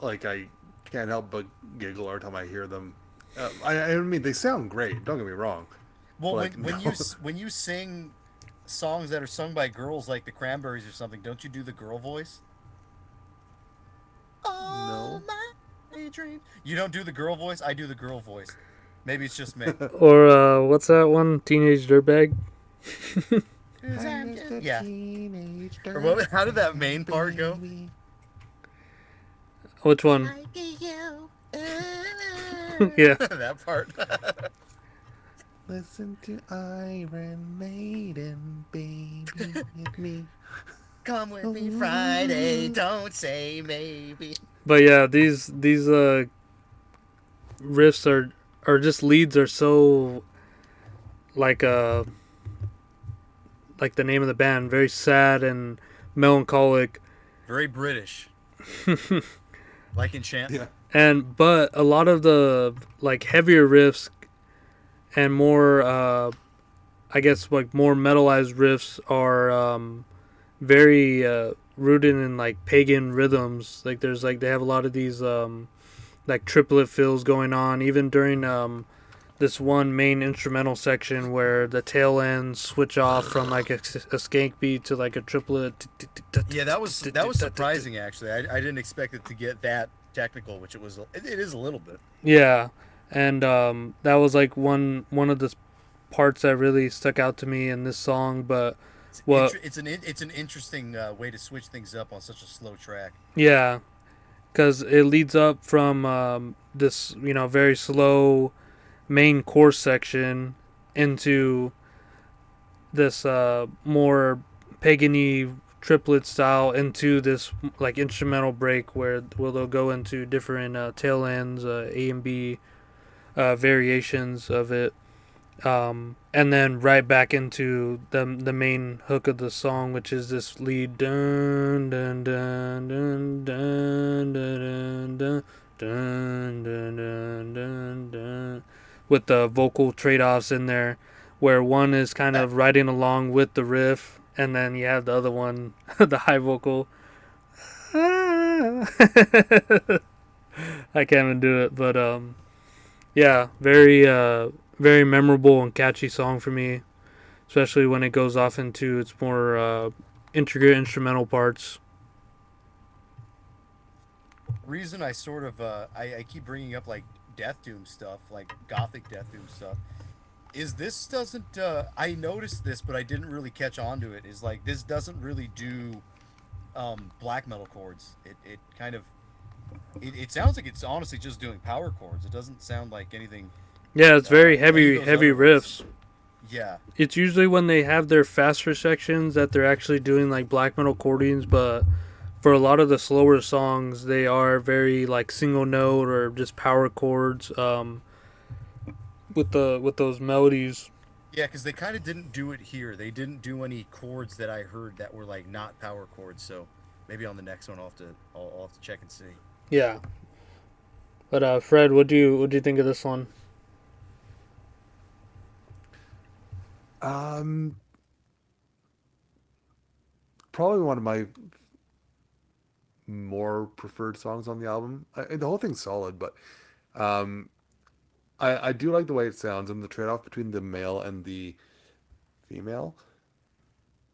like I can't help but giggle every time I hear them. I mean, they sound great. Don't get me wrong, but Well, like no, when you sing songs that are sung by girls like the Cranberries or something, don't you do the girl voice? All no. my dreams. You don't do the girl voice. I do the girl voice. Maybe it's just me. Or what's that one? Teenage Dirtbag. 'Cause I'm just a yeah. teenage Or what? How did that dirtbag main part go? baby. Which one? Like you. Yeah. That part. Listen to Iron Maiden, baby, with me. Come with me Friday. Don't say maybe. But yeah, these riffs are just leads are so like like the name of the band, very sad and melancholic. Very British. Like Enchantment. Yeah, And but a lot of the like heavier riffs and more I guess like more metalized riffs are very rooted in like pagan rhythms. Like there's like they have a lot of these like triplet fills going on even during this one main instrumental section where the tail ends switch off from like a skank beat to like a triplet. Yeah, that was surprising actually. I didn't expect it to get that technical, which it is a little bit. Yeah, and that was like one of the parts that really stuck out to me in this song. But what? It's an interesting way to switch things up on such a slow track. Yeah, because it leads up from this very slow main chorus section into this more pagany triplet style into this like instrumental break where they'll go into different tail ends, A and B variations of it, and then right back into the main hook of the song, which is this lead dun dun dun dun dun dun dun dun dun dun dun dun, with the vocal trade-offs in there, where one is kind of riding along with the riff, and then you have the other one, the high vocal. I can't even do it, but yeah, very memorable and catchy song for me, especially when it goes off into its more intricate instrumental parts. Reason I sort of I keep bringing up like Death Doom stuff, like Gothic Death Doom stuff, is this doesn't I noticed this, but I didn't really catch on to it. Is like this doesn't really do black metal chords. It kind of it sounds like it's honestly just doing power chords. It doesn't sound like anything Yeah, it's very any of heavy those heavy other ones. riffs. Yeah. It's usually when they have their faster sections that they're actually doing like black metal chordings, but for a lot of the slower songs, they are very like single note or just power chords with those melodies. Yeah, because they kind of didn't do it here. They didn't do any chords that I heard that were like not power chords. So maybe on the next one I'll have to check and see. Yeah, but Fred, what do you think of this one? um, probably one of my more preferred songs on the album. The whole thing's solid, but um, I do like the way it sounds and the trade off between the male and the female,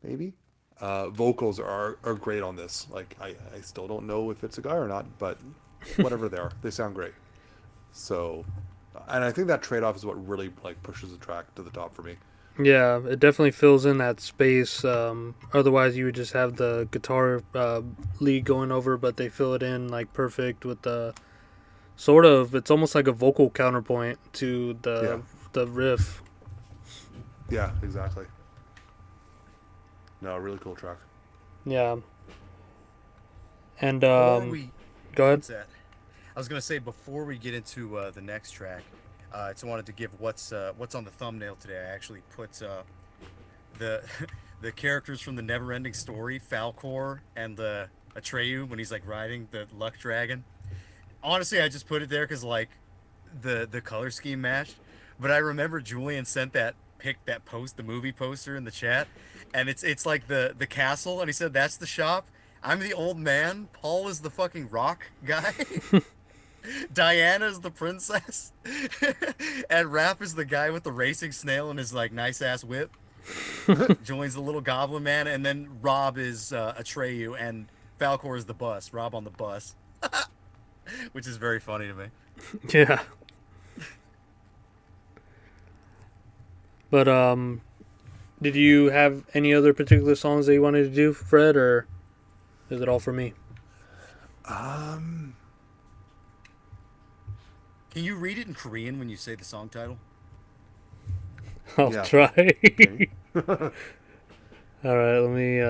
maybe. Vocals are great on this. Like I still don't know if it's a guy or not, but whatever they are, they sound great. So, and I think that trade off is what really like pushes the track to the top for me. Yeah, it definitely fills in that space. Otherwise, you would just have the guitar lead going over, but they fill it in like perfect with the sort of. It's almost like a vocal counterpoint to Yeah. the riff. Yeah, exactly. No, really cool track. Yeah, and Before we, go ahead. what's that? I was gonna say before we get into the next track, I just wanted to give what's on the thumbnail today. I actually put the the characters from the Never-Ending Story, Falcor and the Atreyu when he's like riding the luck dragon. Honestly, I just put it there because like the color scheme matched. But I remember Julian sent that post, the movie poster in the chat, and it's like the castle, and he said that's the shop. I'm the old man. Paul is the fucking rock guy. Diana's the princess, and Raph is the guy with the racing snail and his like nice ass whip. Joins the little goblin man, and then Rob is Atreyu, and Falcor is the bus. Rob on the bus, which is very funny to me. Yeah, but did you have any other particular songs that you wanted to do, Fred, or is it all for me? Um, Can you read it in Korean when you say the song title? I'll yeah. try. Okay. All right, let me.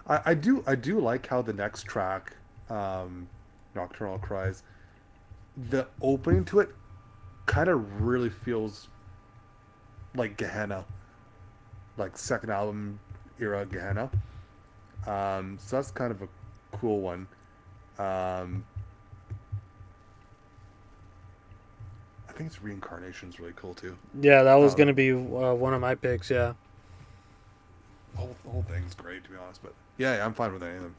I do like how the next track, Nocturnal Cries, the opening to it kind of really feels like Gehenna, like second album era Gehenna. So that's kind of a cool one. Um, I think it's Reincarnation's really cool too. Yeah, that was Um, gonna be one of my picks. Yeah. the whole thing's great to be honest, but yeah, I'm fine with any of them.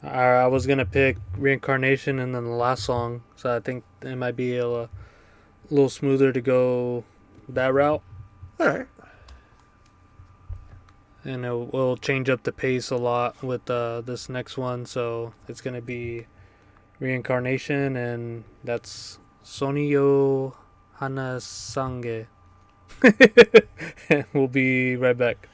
I was gonna pick Reincarnation and then the last song, so I think it might be a little smoother to go that route, All right. and it will change up the pace a lot with this next one. So it's gonna be Reincarnation, and that's Sonio Hanasange. We'll be right back.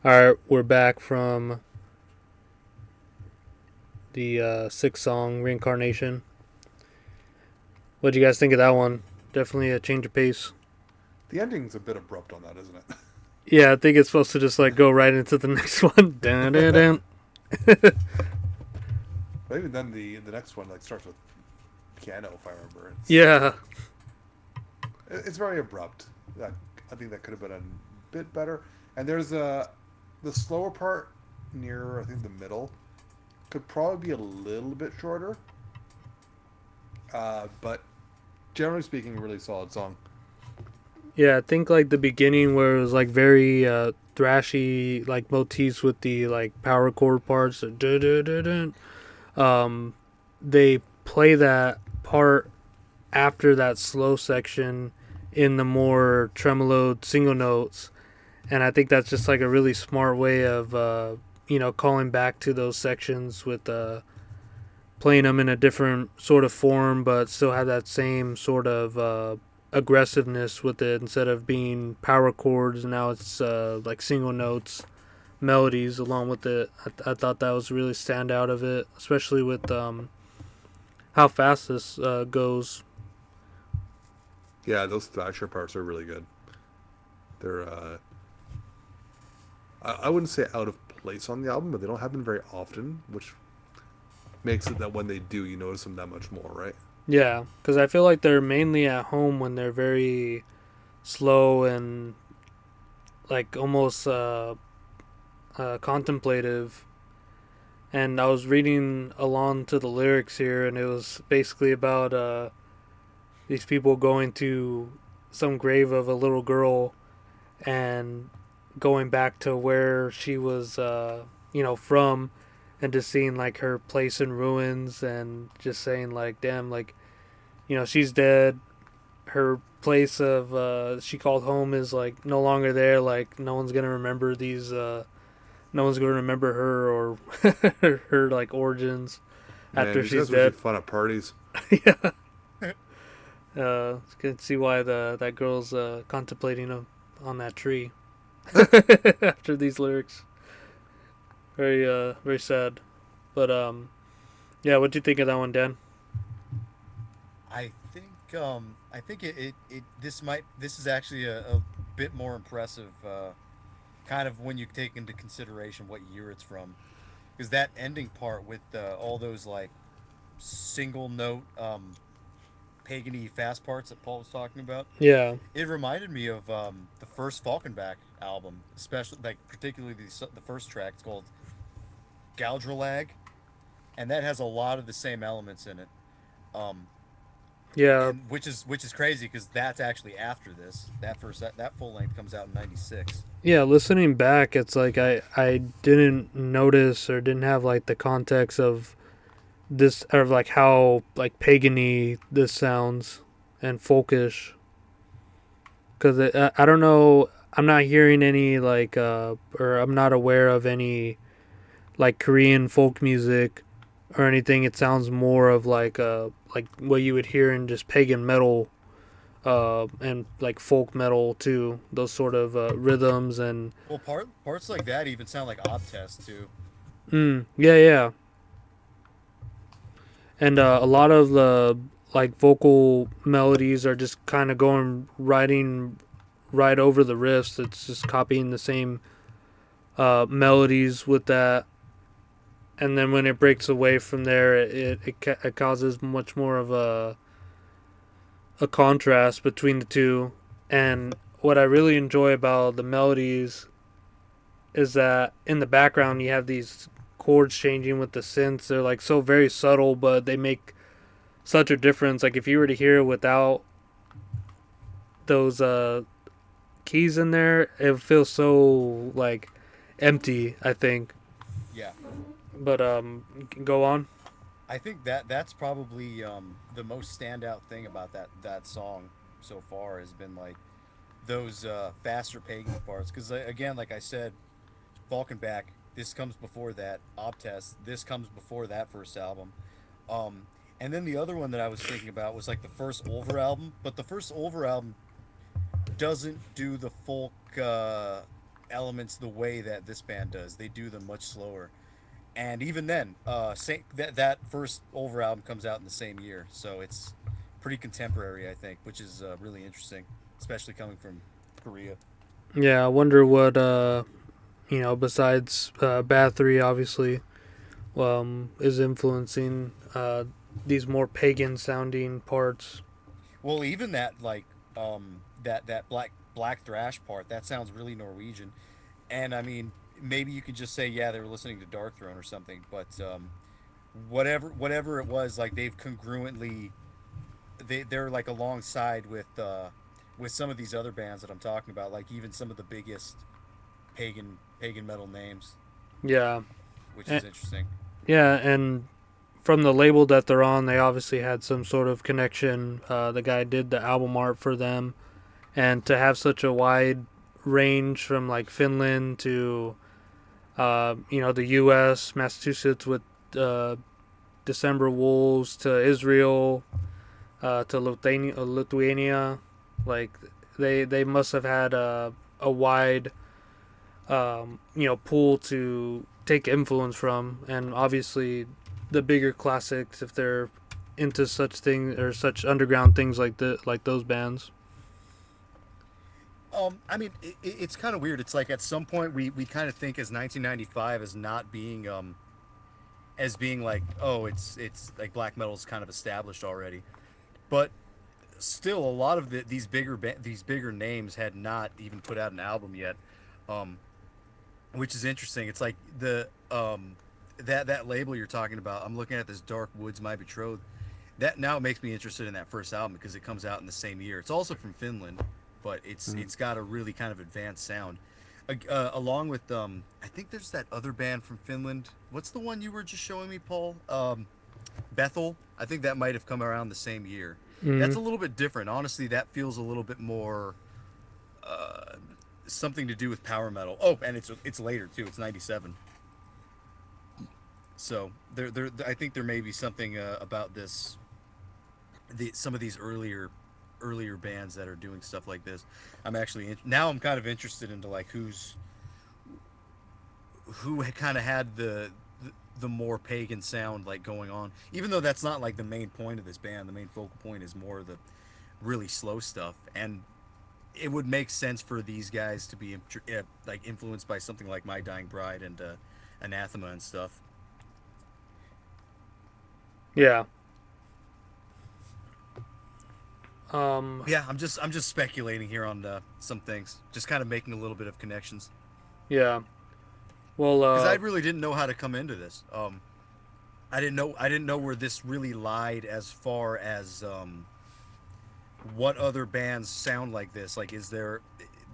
All right, we're back from the sixth song, Reincarnation. What do you guys think of that one? Definitely a change of pace. The ending's a bit abrupt on that, isn't Yeah, I think it's supposed to just like go right into the next one. Dun, dun, it? dun. But even then, the next one like starts with piano, if I remember. Yeah, It's very abrupt. That I think that could have been a bit better. And there's the slower part near I think the middle could probably be a little bit shorter. But generally speaking, really solid song. yeah. I think like the beginning where it was like very thrashy, like motifs with the like power chord parts. Dun, dun, dun, dun. They play that part after that slow section in the more tremoloed single notes, and I think that's just like a really smart way of calling back to those sections with playing them in a different sort of form, but still have that same sort of aggressiveness with it instead of being power chords. Now it's like single notes, melodies along with it. I thought that was really stand out of it, especially with how fast this goes. Yeah, those Thrasher parts are really good. They're I wouldn't say out of place on the album, but they don't happen very often, which makes it that when they do, you notice them that much more, right? Yeah, because I feel like they're mainly at home when they're very slow and like almost contemplative. And I was reading along to the lyrics here, and it was basically about these people going to some grave of a little girl and going back to where she was, from, and just seeing like her place in ruins, and just saying like, damn, like, she's dead. Her place of she called home is like no longer there. Like no one's gonna remember these. No one's gonna remember her or her like origins Man, after these she's guys must be dead. fun at parties. Yeah. You can see why that girl's contemplating on that tree after these lyrics. Very sad. But yeah. What do you think of that one, Dan? I think this is actually a bit more impressive, kind of when you take into consideration what year it's from, because that ending part with all those like single note pagany fast parts that Paul was talking about, Yeah. it reminded me of the first Falkenbach album, especially like particularly the first track. It's called Goudralag, and that has a lot of the same elements in it. Um, Yeah. and which is crazy because that's actually after this. That full length comes out in '96. Yeah, listening back, it's like I didn't notice or didn't have like the context of this or like how like pagany this sounds and folkish because I don't know, I'm not hearing any like or I'm not aware of any like Korean folk music or anything. It sounds more of like what you would hear in just pagan metal and like folk metal too. Those sort of rhythms and Well, parts like that even sound like Ob Test too. yeah, yeah, and a lot of the like vocal melodies are just kind of going writing right over the riffs. It's just copying the same melodies with that, and then when it breaks away from there, it causes much more of a contrast between the two. And what I really enjoy about the melodies is that in the background you have these chords changing with the synths. They're like so very subtle, but they make such a difference. Like if you were to hear it without those keys in there, it feels so like empty, I think. Yeah, But go on. I think that's probably the most standout thing about that song so far has been like those faster pagan parts. Because again, like I said, Falkenbach. This comes before that. Obtest. This comes before that first album. Um, and then the other one that I was thinking about was like the first Ulver album, but the first Ulver album doesn't do the folk elements the way that this band does. They do them much slower. And even then, that first Over album comes out in the same year, so it's pretty contemporary, I think, which is really interesting, especially coming from Korea. Yeah, I wonder what besides Bathory, obviously, is influencing these more pagan sounding parts. Well, even that that black thrash part that sounds really Norwegian, and I mean maybe you could just say yeah they were listening to Dark Throne or something, but whatever it was, like they've congruently they're like alongside with some of these other bands that I'm talking about, like even some of the biggest pagan metal names, Yeah, which and, is interesting. yeah, and from the label that they're on, they obviously had some sort of connection. The guy did the album art for them, and to have such a wide range from like Finland to the U.S., Massachusetts with December Wolves to Israel to Lithuania, like they must have had a wide pool to take influence from, and obviously the bigger classics if they're into such things or such underground things like those bands. I mean, it's kind of weird. It's like at some point we kind of think as 1995 as not being as being like, oh, it's like black metal's kind of established already, but still a lot of these bigger names had not even put out an album yet, um, which is interesting. It's like that label you're talking about. I'm looking at this Dark Woods, My Betrothed. That now makes me interested in that first album because it comes out in the same year. It's also from Finland, but it's got a really kind of advanced sound. Along with I think there's that other band from Finland. What's the one you were just showing me, Paul? Bethel. I think that might have come around the same year. That's Mm. a little bit different. Honestly, that feels a little bit more uh, something to do with power metal. Oh, and it's later too. It's 97. So I think there may be something about some of these earlier bands that are doing stuff like this. Now I'm kind of interested into like who kind of had the more pagan sound like going on, even though that's not like the main point of this band. The main focal point is more the really slow stuff, and it would make sense for these guys to be like influenced by something like My Dying Bride and Anathema and stuff. Yeah. Um. Yeah, I'm just speculating here on some things, just kind of making a little bit of connections Yeah. Well. because I really didn't know how to come into this. I didn't know where this really lied as far as what other bands sound like this. Like,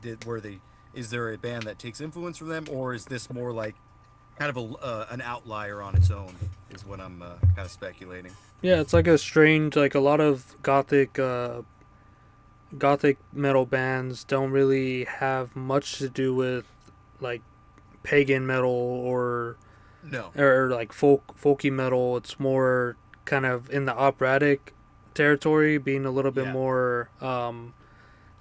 did were they is there a band that takes influence from them, or is this more like kind of an outlier on its own? Is what I'm kind of speculating. Yeah, it's like a strange, like a lot of gothic metal bands don't really have much to do with like pagan metal No. or like folky metal. It's more kind of in the operatic territory, being a little bit Yeah. more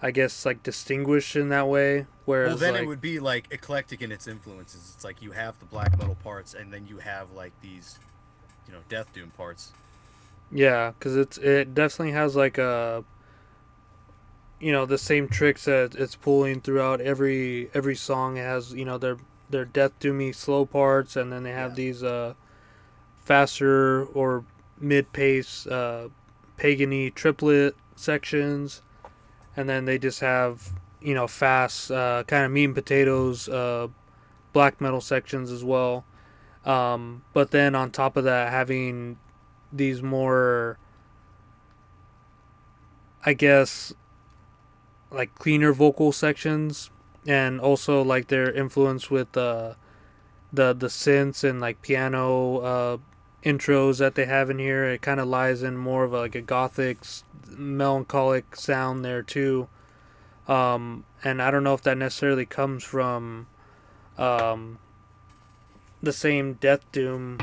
I guess like distinguished in that way. Well, Whereas then it like would be like eclectic in its influences. It's like you have the black metal parts, and then you have like these, death doom parts. yeah, because it definitely has like a the same tricks that it's pulling throughout every song. It has their death doomy slow parts, and then they have Yeah. these faster or mid pace pagany triplet sections, and then they just have fast kind of meat and potatoes black metal sections as well. But then on top of that, having these more, I guess, like cleaner vocal sections, and also like their influence with the synths and like piano intros that they have in here. It kind of lies in more of like a gothic, melancholic sound there too. And I don't know if that necessarily comes from um, the same Death Doom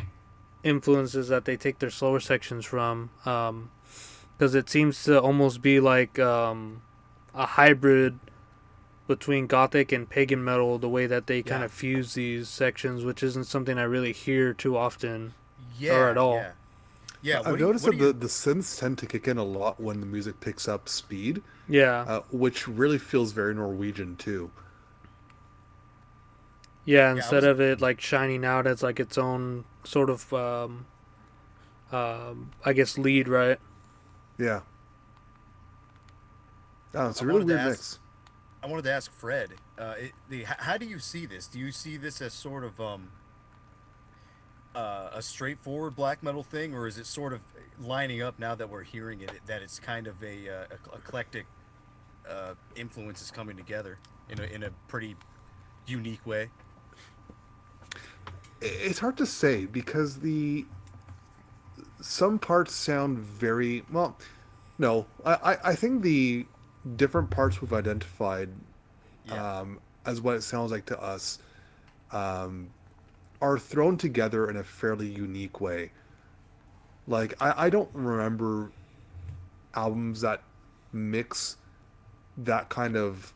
influences that they take their slower sections from. Because it seems to almost be like a hybrid between gothic and pagan metal, the way that they kind Yeah. of fuse these sections, which isn't something I really hear too often or at Yeah, all. yeah, yeah. I've noticed What that do you? the synths tend to kick in a lot when the music picks up speed, Yeah. which really feels very Norwegian too. Yeah, Yeah, I instead was. of it like shining out as like its own sort of I guess lead, right? Yeah. Oh, it's I a really wanted to weird ask. mix. I wanted to ask Fred. How do you see this? Do you see this as sort of a straightforward black metal thing, or is it sort of lining up now that we're hearing it that it's kind of a eclectic influences coming together in a pretty unique way? It's hard to say because the some parts sound very well. No, I think the different parts we've identified Yeah, as what it sounds like to us um, are thrown together in a fairly unique way. Like I don't remember albums that mix that kind of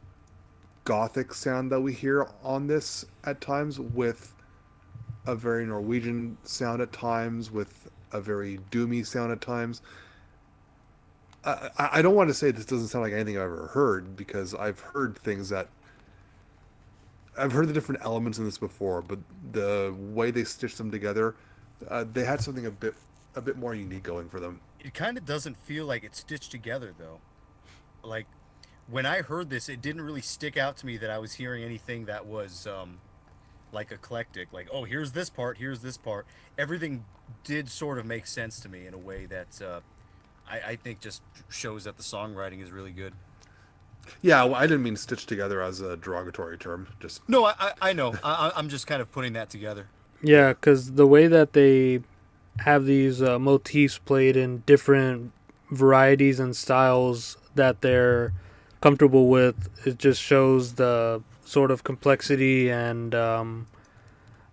gothic sound that we hear on this at times with a very Norwegian sound at times, with a very doomy sound at times. I don't want to say this doesn't sound like anything I've ever heard because I've heard things that I've heard the different elements in this before, but the way they stitched them together, they had something a bit more unique going for them. it kind of doesn't feel like it's stitched together though. Like when I heard this, it didn't really stick out to me that I was hearing anything that was like eclectic. Like, oh, here's this part, here's this part. Everything did sort of make sense to me in a way that I think just shows that the songwriting is really good. Yeah, well, I didn't mean stitched together as a derogatory term. Just No, I know. I'm just kind of putting that together. Yeah, because the way that they have these motifs played in different varieties and styles that they're comfortable with, it just shows the sort of complexity and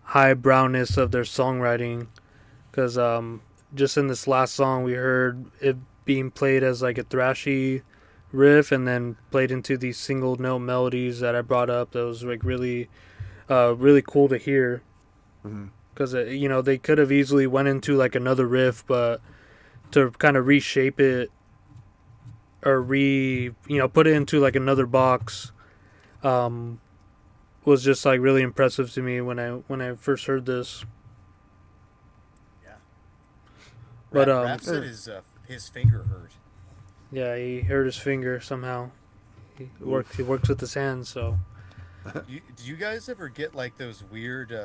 high brownness of their songwriting. Because just in this last song, we heard it being played as like a thrashy riff and then played into these single note melodies that I brought up. That was like really cool to hear. mhm. Because they could have easily went into like another riff, but to kind of reshape it or put it into like another box um, was just like really impressive to me when I first heard this. Yeah. But Rap said his finger hurt. yeah, he hurt his finger somehow. He works with his hands, so Do you guys ever get like those weird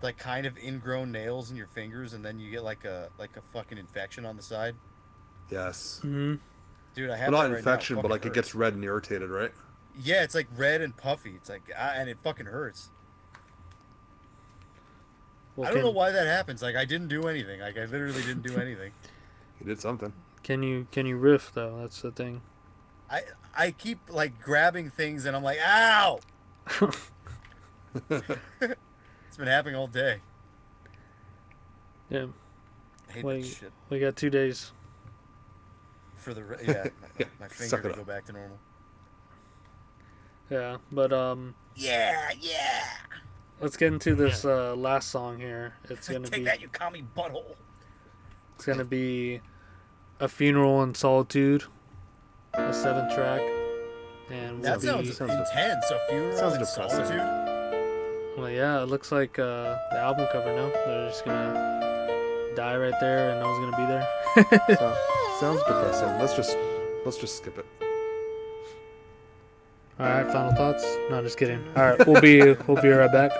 like kind of ingrown nails in your fingers and then you get like a fucking infection on the side? Yes. mm-hmm. Dude, I have Well, that not right now. It infection, but fucking like it gets hurts. red and irritated, right? Yeah, it's like red and puffy. It's like and it fucking hurts. Well, I don't know why that happens. Like I didn't do anything. Like I literally didn't do anything. He did something. can you riff though? That's the thing. I I keep like grabbing things and I'm like, ow! It's been happening all day. Yeah, I hate that we shit. we got 2 days. For the yeah, Yeah, my suck finger it to up. go back to normal. Yeah, but Yeah, yeah. let's get into this last song here. Take that, you commie butthole. It's gonna be A Funeral in Solitude, a 7th track, and That will sounds be. sounds intense. A funeral sounds in depressing. solitude. Well, yeah, it looks like the album cover. No, they're just gonna die right there, and no one's gonna be there. So, sounds depressing. Let's just skip it. All right, final thoughts. No, just kidding. All right, we'll be right back.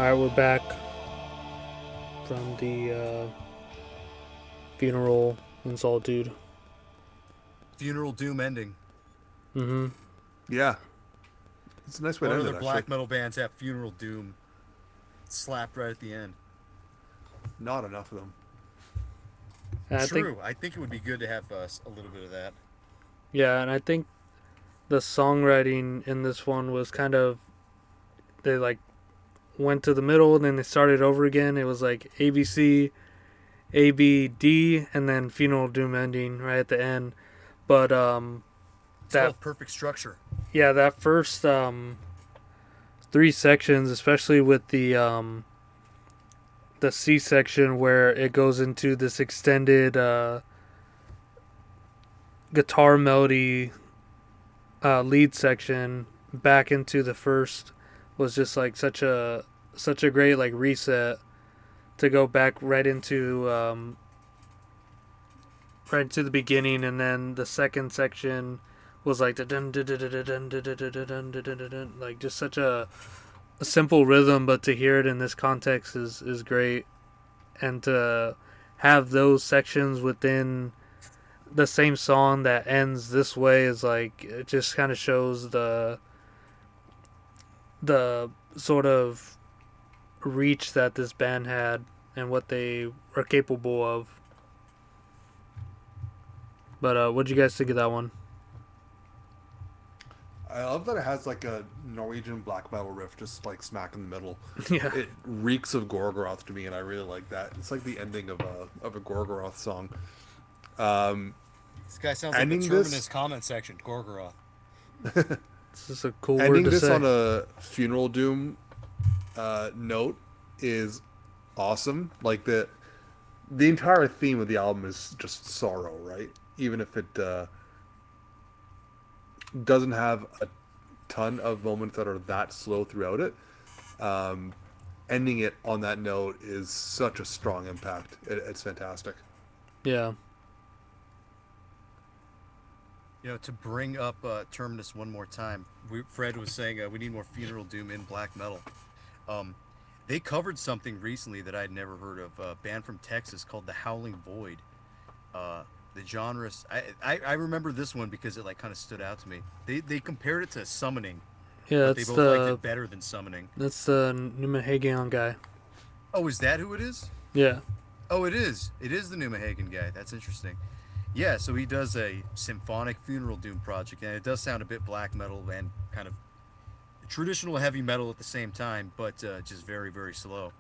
Alright, we're back from the funeral in Solitude. Funeral Doom ending. Mm-hmm. Yeah, it's a nice way What to end other it. black Actually, metal bands have Funeral Doom slapped right at the end? not enough of them. And I think, True. I think it would be good to have a little bit of that. yeah, and I think the songwriting in this one was kind of, they like went to the middle and then they started over again. It was like ABC, ABD, and then Funeral Doom ending right at the end. But It's that called perfect structure. yeah, that first three sections, especially with the C section where it goes into this extended guitar melody lead section back into the first, was just like such a great like reset to go back right into the beginning, and then the second section was like like just such a simple rhythm, but to hear it in this context is great, and to have those sections within the same song that ends this way is like, it just kind of shows the sort of reach that this band had and what they are capable of. But what'd you guys think of that one? I love that it has like a Norwegian black metal riff, just like smack in the middle. Yeah, It reeks of Gorgoroth to me, and I really like that. It's like the ending of a Gorgoroth song. Um, This guy sounds like the ending Terminus this, comment section. Gorgoroth. this is a cool word ending to this say. on a funeral doom note is awesome. Like the entire theme of the album is just sorrow, right? Even if it doesn't have a ton of moments that are that slow throughout it. Um, Ending it on that note is such a strong impact. It's fantastic. Yeah, You know, to bring up Terminus one more time, Fred was saying we need more Funeral Doom in black metal. Um, they covered something recently that I'd never heard of. A band from Texas called The Howling Void. The genres, I remember this one because it like kind of stood out to me. They compared it to Summoning, yeah. but they both liked it better than Summoning. That's the Newman Hagen guy. Oh, is that who it is? Yeah, Oh, it is. It is the New Mahagan guy. That's interesting. Yeah, so he does a symphonic funeral doom project, and it does sound a bit black metal and kind of traditional heavy metal at the same time, but just very, very slow.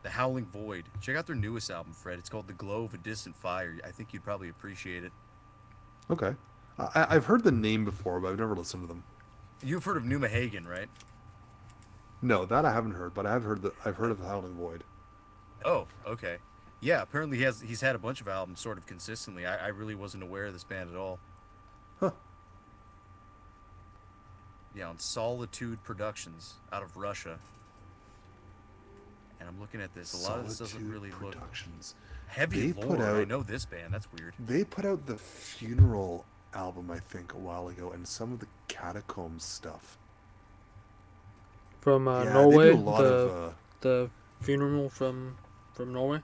The Howling Void. Check out their newest album, Fred. It's called The Glow of a Distant Fire. I think you'd probably appreciate it. Okay. I've heard the name before, but I've never listened to them. You've heard of New Mahagan, right? No, that I haven't heard, but I've heard of the Howling Void. Oh, okay. Yeah, apparently he's had a bunch of albums sort of consistently. I really wasn't aware of this band at all. Huh. Yeah, on Solitude Productions out of Russia. And I'm looking at this. A lot of this doesn't Solitude really look Productions. heavy They lore. put I out know this band. That's weird. they put out the funeral album, I think, a while ago, and some of the Catacombs stuff. from Yeah, they Norway. do a lot of The funeral from Norway.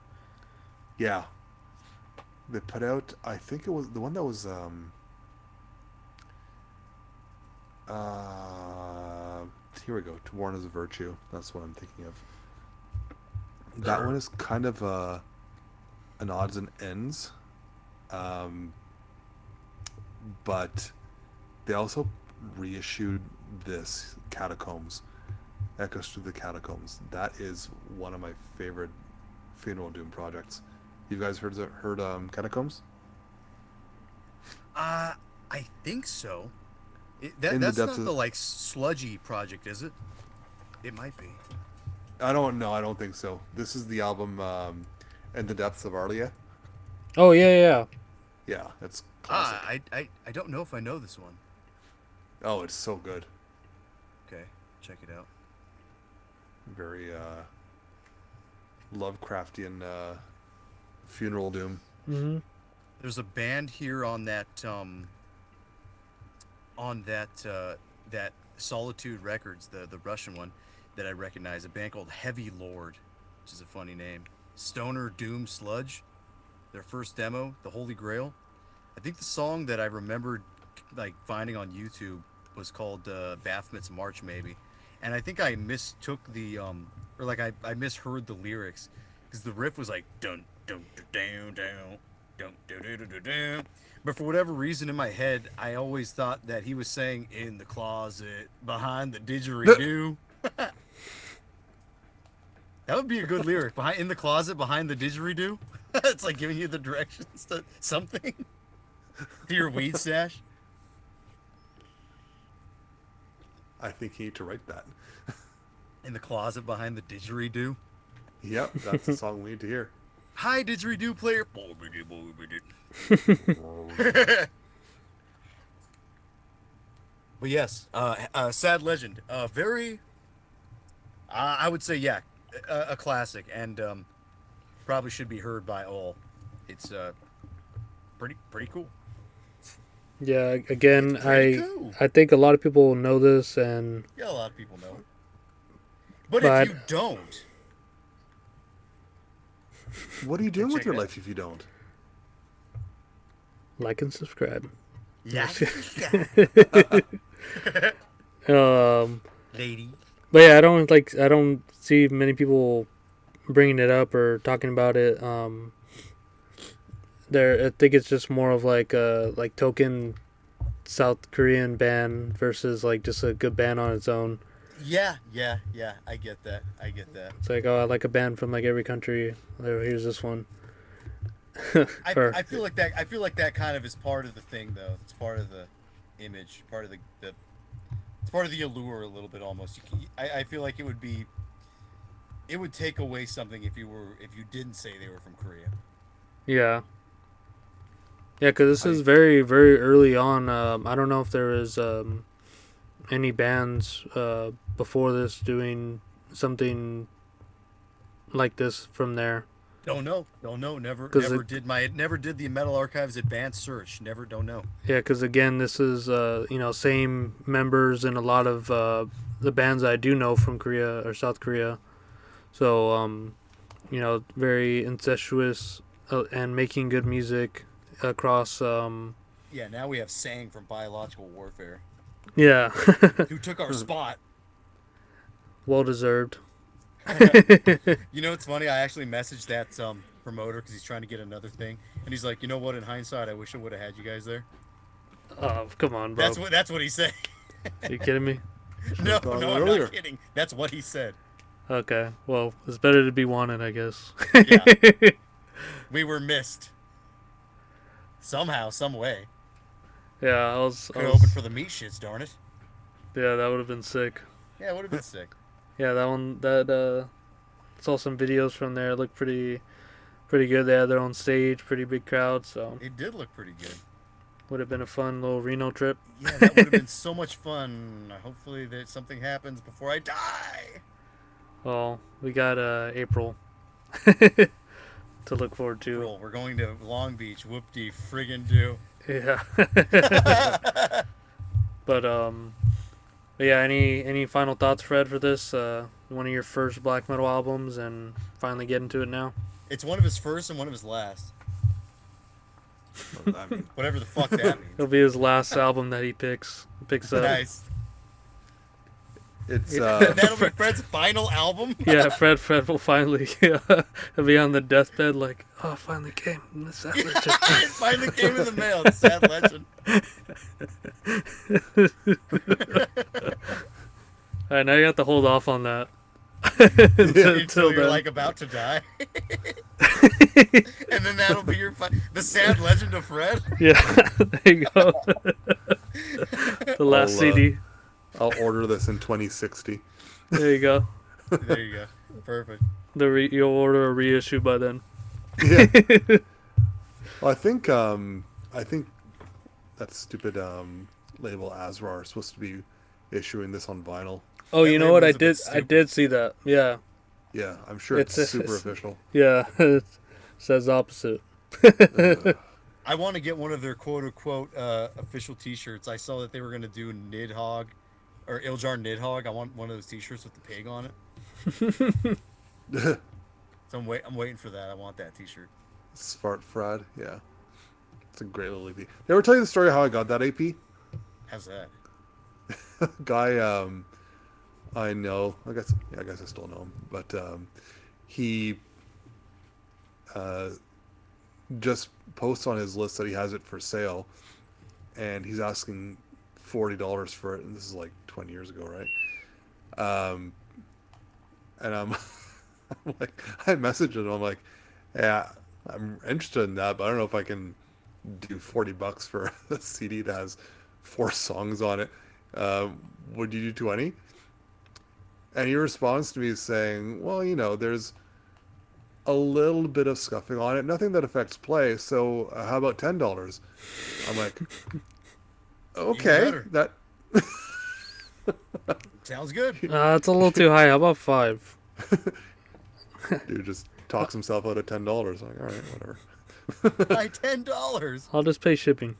yeah. They put out, I think it was the one that was uh here we go. To warn is a virtue. That's what I'm thinking of. That one is kind of an odds and ends. Um, but they also reissued this Catacombs, Echoes Through the Catacombs. That is one of my favorite funeral doom projects. You guys heard Catacombs? I think so. In the That's depths not of the like sludgy project, is it? It might be. I don't know. I don't think so. This is the album In the Depths of Arlia. Oh yeah. Yeah, it's classic. I don't know if I know this one. Oh, it's so good. Okay, check it out. Very Lovecraftian funeral doom. Mm-hmm. There's a band here on that that Solitude Records, the Russian one. that I recognize. A band called Heavy Lord, which is a funny name. Stoner Doom Sludge, their first demo, The Holy Grail. I think the song that I remembered like finding on YouTube was called Baphomet's March, maybe. And I think I mistook the or like I misheard the lyrics because the riff was like dun dun dun dun dun dun dun dun dun dun. But for whatever reason in my head, I always thought that he was saying in the closet behind the didgeridoo. That would be a good lyric. Behind in the closet behind the didgeridoo. It's like giving you the directions to something. To your weed stash. I think you need to write that. In the closet behind the didgeridoo. Yep, that's the song we need to hear. Hi, didgeridoo player. But yes, Sad Legend. Very, I would say, yeah, a classic, and probably should be heard by all. It's pretty cool. Yeah, again, It's pretty cool. I think a lot of people know this, and Yeah, a lot of people know it. But But- if you don't, What are you doing with Check your it out. life if you don't? like and subscribe. yeah, lady. But yeah, I don't see many people bringing it up or talking about it. I think it's just more of like a token South Korean band versus like just a good band on its own. Yeah. I get that. It's like, oh, I like a band from like every country. Here's this one. I feel like that. I feel like that kind of is part of the thing, though. It's part of the image, part of the it's part of the allure a little bit almost. I feel like it would take away something if you didn't say they were from Korea. Yeah. Yeah, because this is very, very early on. I don't know if there is any bands before this doing something like this from there. Don't know. Never 'Cause never did the Metal Archives advanced search. Don't know. Yeah, because again, this is same members in a lot of the bands I do know from Korea or South Korea. So very incestuous and making good music across. Yeah, now we have Sang from Biological Warfare, Yeah, who took our spot. well deserved. You know, it's funny. I actually messaged that promoter because he's trying to get another thing, and he's like, you know what? In hindsight, I wish I would have had you guys there. Oh, come on, bro. That's what he said. Are you kidding me? No, gone I'm earlier. not kidding. That's what he said. Okay, well, it's better to be wanted, I guess. Yeah. We were missed. Somehow, some way. Yeah, I was Could have opened for the meat shits, darn it. Yeah, that would have been sick. Yeah, it would have been sick. Yeah, saw some videos from there. It looked pretty good. They had their own stage, pretty big crowd, so It did look pretty good. would have been a fun little Reno trip. Yeah, that would have been so much fun. Hopefully that something happens before I die. Well, we got April to look forward to. April, we're going to Long Beach. Whoop-de friggin' do. Yeah. But yeah, any final thoughts, Fred, for this? One of your first black metal albums, and finally get into it now. It's one of his first and one of his last. What does that mean? Whatever the fuck that means. It'll be his last album that he picks up. Nice. It's That'll be Fred's final album. Yeah, Fred will finally he'll be on the deathbed like, oh, it finally came. The Sad Legend. It finally came in the mail. The Sad Legend. All right, now you have to hold off on that. Until you're then. like about to die. And then that'll be your the Sad Legend of Fred. Yeah, there you go. The last I'll, CD. I'll order this in 2060. There you go. There you go. Perfect. You'll order a reissue by then. Yeah. Well, I think that stupid label Azrar is supposed to be issuing this on vinyl. Oh, That you know what? label's a bit I did see that. Yeah, Yeah, I'm sure it's super official. yeah. It says opposite. I want to get one of their quote unquote official T-shirts. I saw that they were going to do Nidhogg Or Iljar Nidhogg. I want one of those T-shirts with the pig on it. So I'm waiting for that. I want that T-shirt. Svart Frad, yeah. It's a great little EP. Did I ever tell you the story how I got that AP? How's that? Guy, I know. I guess I still know him, but he just posts on his list that he has it for sale, and he's asking $40 for it, and this is like 20 years ago, right? And I'm like, I messaged him. I'm like, yeah, I'm interested in that, but I don't know if I can do $40 for a CD that has 4 songs on it. Would you do 20? And he responds to me saying, well, there's a little bit of scuffing on it, nothing that affects play. So how about $10? I'm like, okay, that sounds good. It's a little too high. How about 5? Dude just talks himself out of $10. I'm like, all right, whatever. By $10. I'll just pay shipping.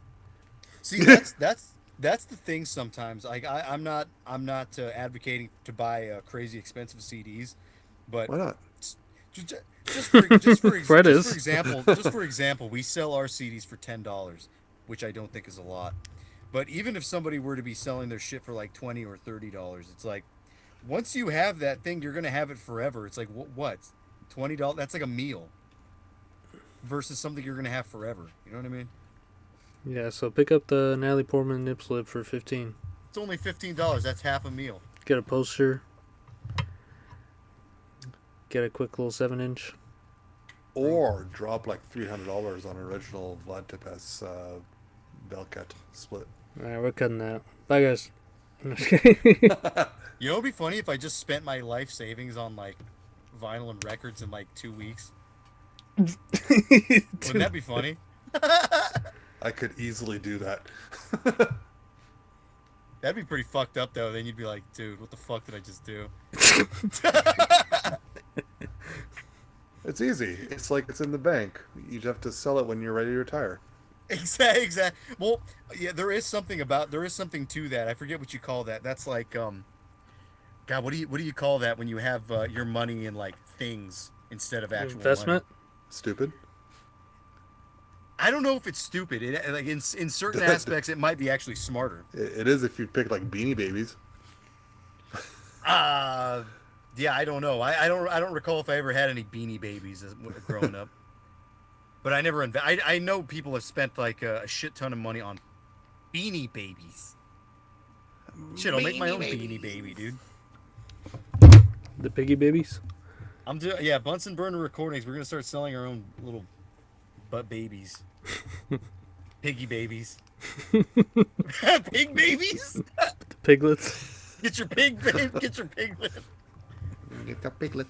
See, that's the thing. Sometimes, like I'm not advocating to buy crazy expensive CDs, but Why not? Just for example, we sell our CDs for $10, which I don't think is a lot. But even if somebody were to be selling their shit for like $20 or $30, it's like once you have that thing, you're gonna have it forever. It's like what $20? That's like a meal versus something you're gonna have forever. You know what I mean? Yeah, so pick up the Natalie Portman nip slip for 15. It's only $15. That's half a meal. Get a poster. Get a quick little 7-inch. Or drop like $300 on original Vlad Tepes Belkat split. Alright, we're cutting that. Bye, guys. I'm just kidding. You know, it'd be funny if I just spent my life savings on like vinyl and records in like 2 weeks. Wouldn't that be funny? I could easily do that. That'd be pretty fucked up though. Then you'd be like, dude, what the fuck did I just do? It's easy. It's like it's in the bank. You just have to sell it when you're ready to retire. Exactly. Well, yeah, there is something to that. I forget what you call that. That's like, God, what do you call that when you have your money in like things instead of actual investment? Money? Stupid. I don't know if it's stupid. It, like in certain aspects, it might be actually smarter. It is if you pick like Beanie Babies. Yeah, I don't know. I don't recall if I ever had any Beanie Babies growing up. But I never I know people have spent like a shit ton of money on Beanie Babies. Shit, I'll make my own Beanie Baby, dude. The piggy babies? Yeah, Bunsen Burner Recordings. We're gonna start selling our own little butt babies. Piggy babies. Pig babies? The piglets? Get your pig, babe. Get your piglet. Get the piglet.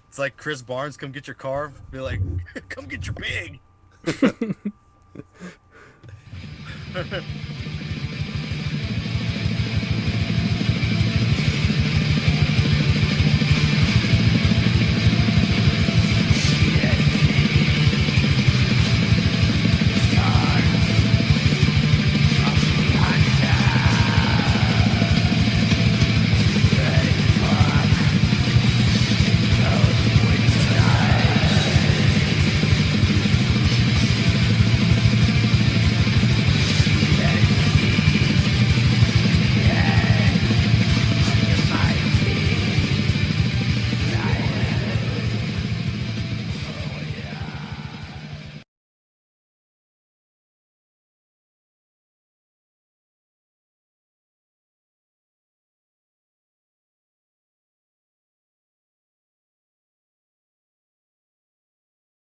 It's like Chris Barnes, come get your car. Be like, come get your pig.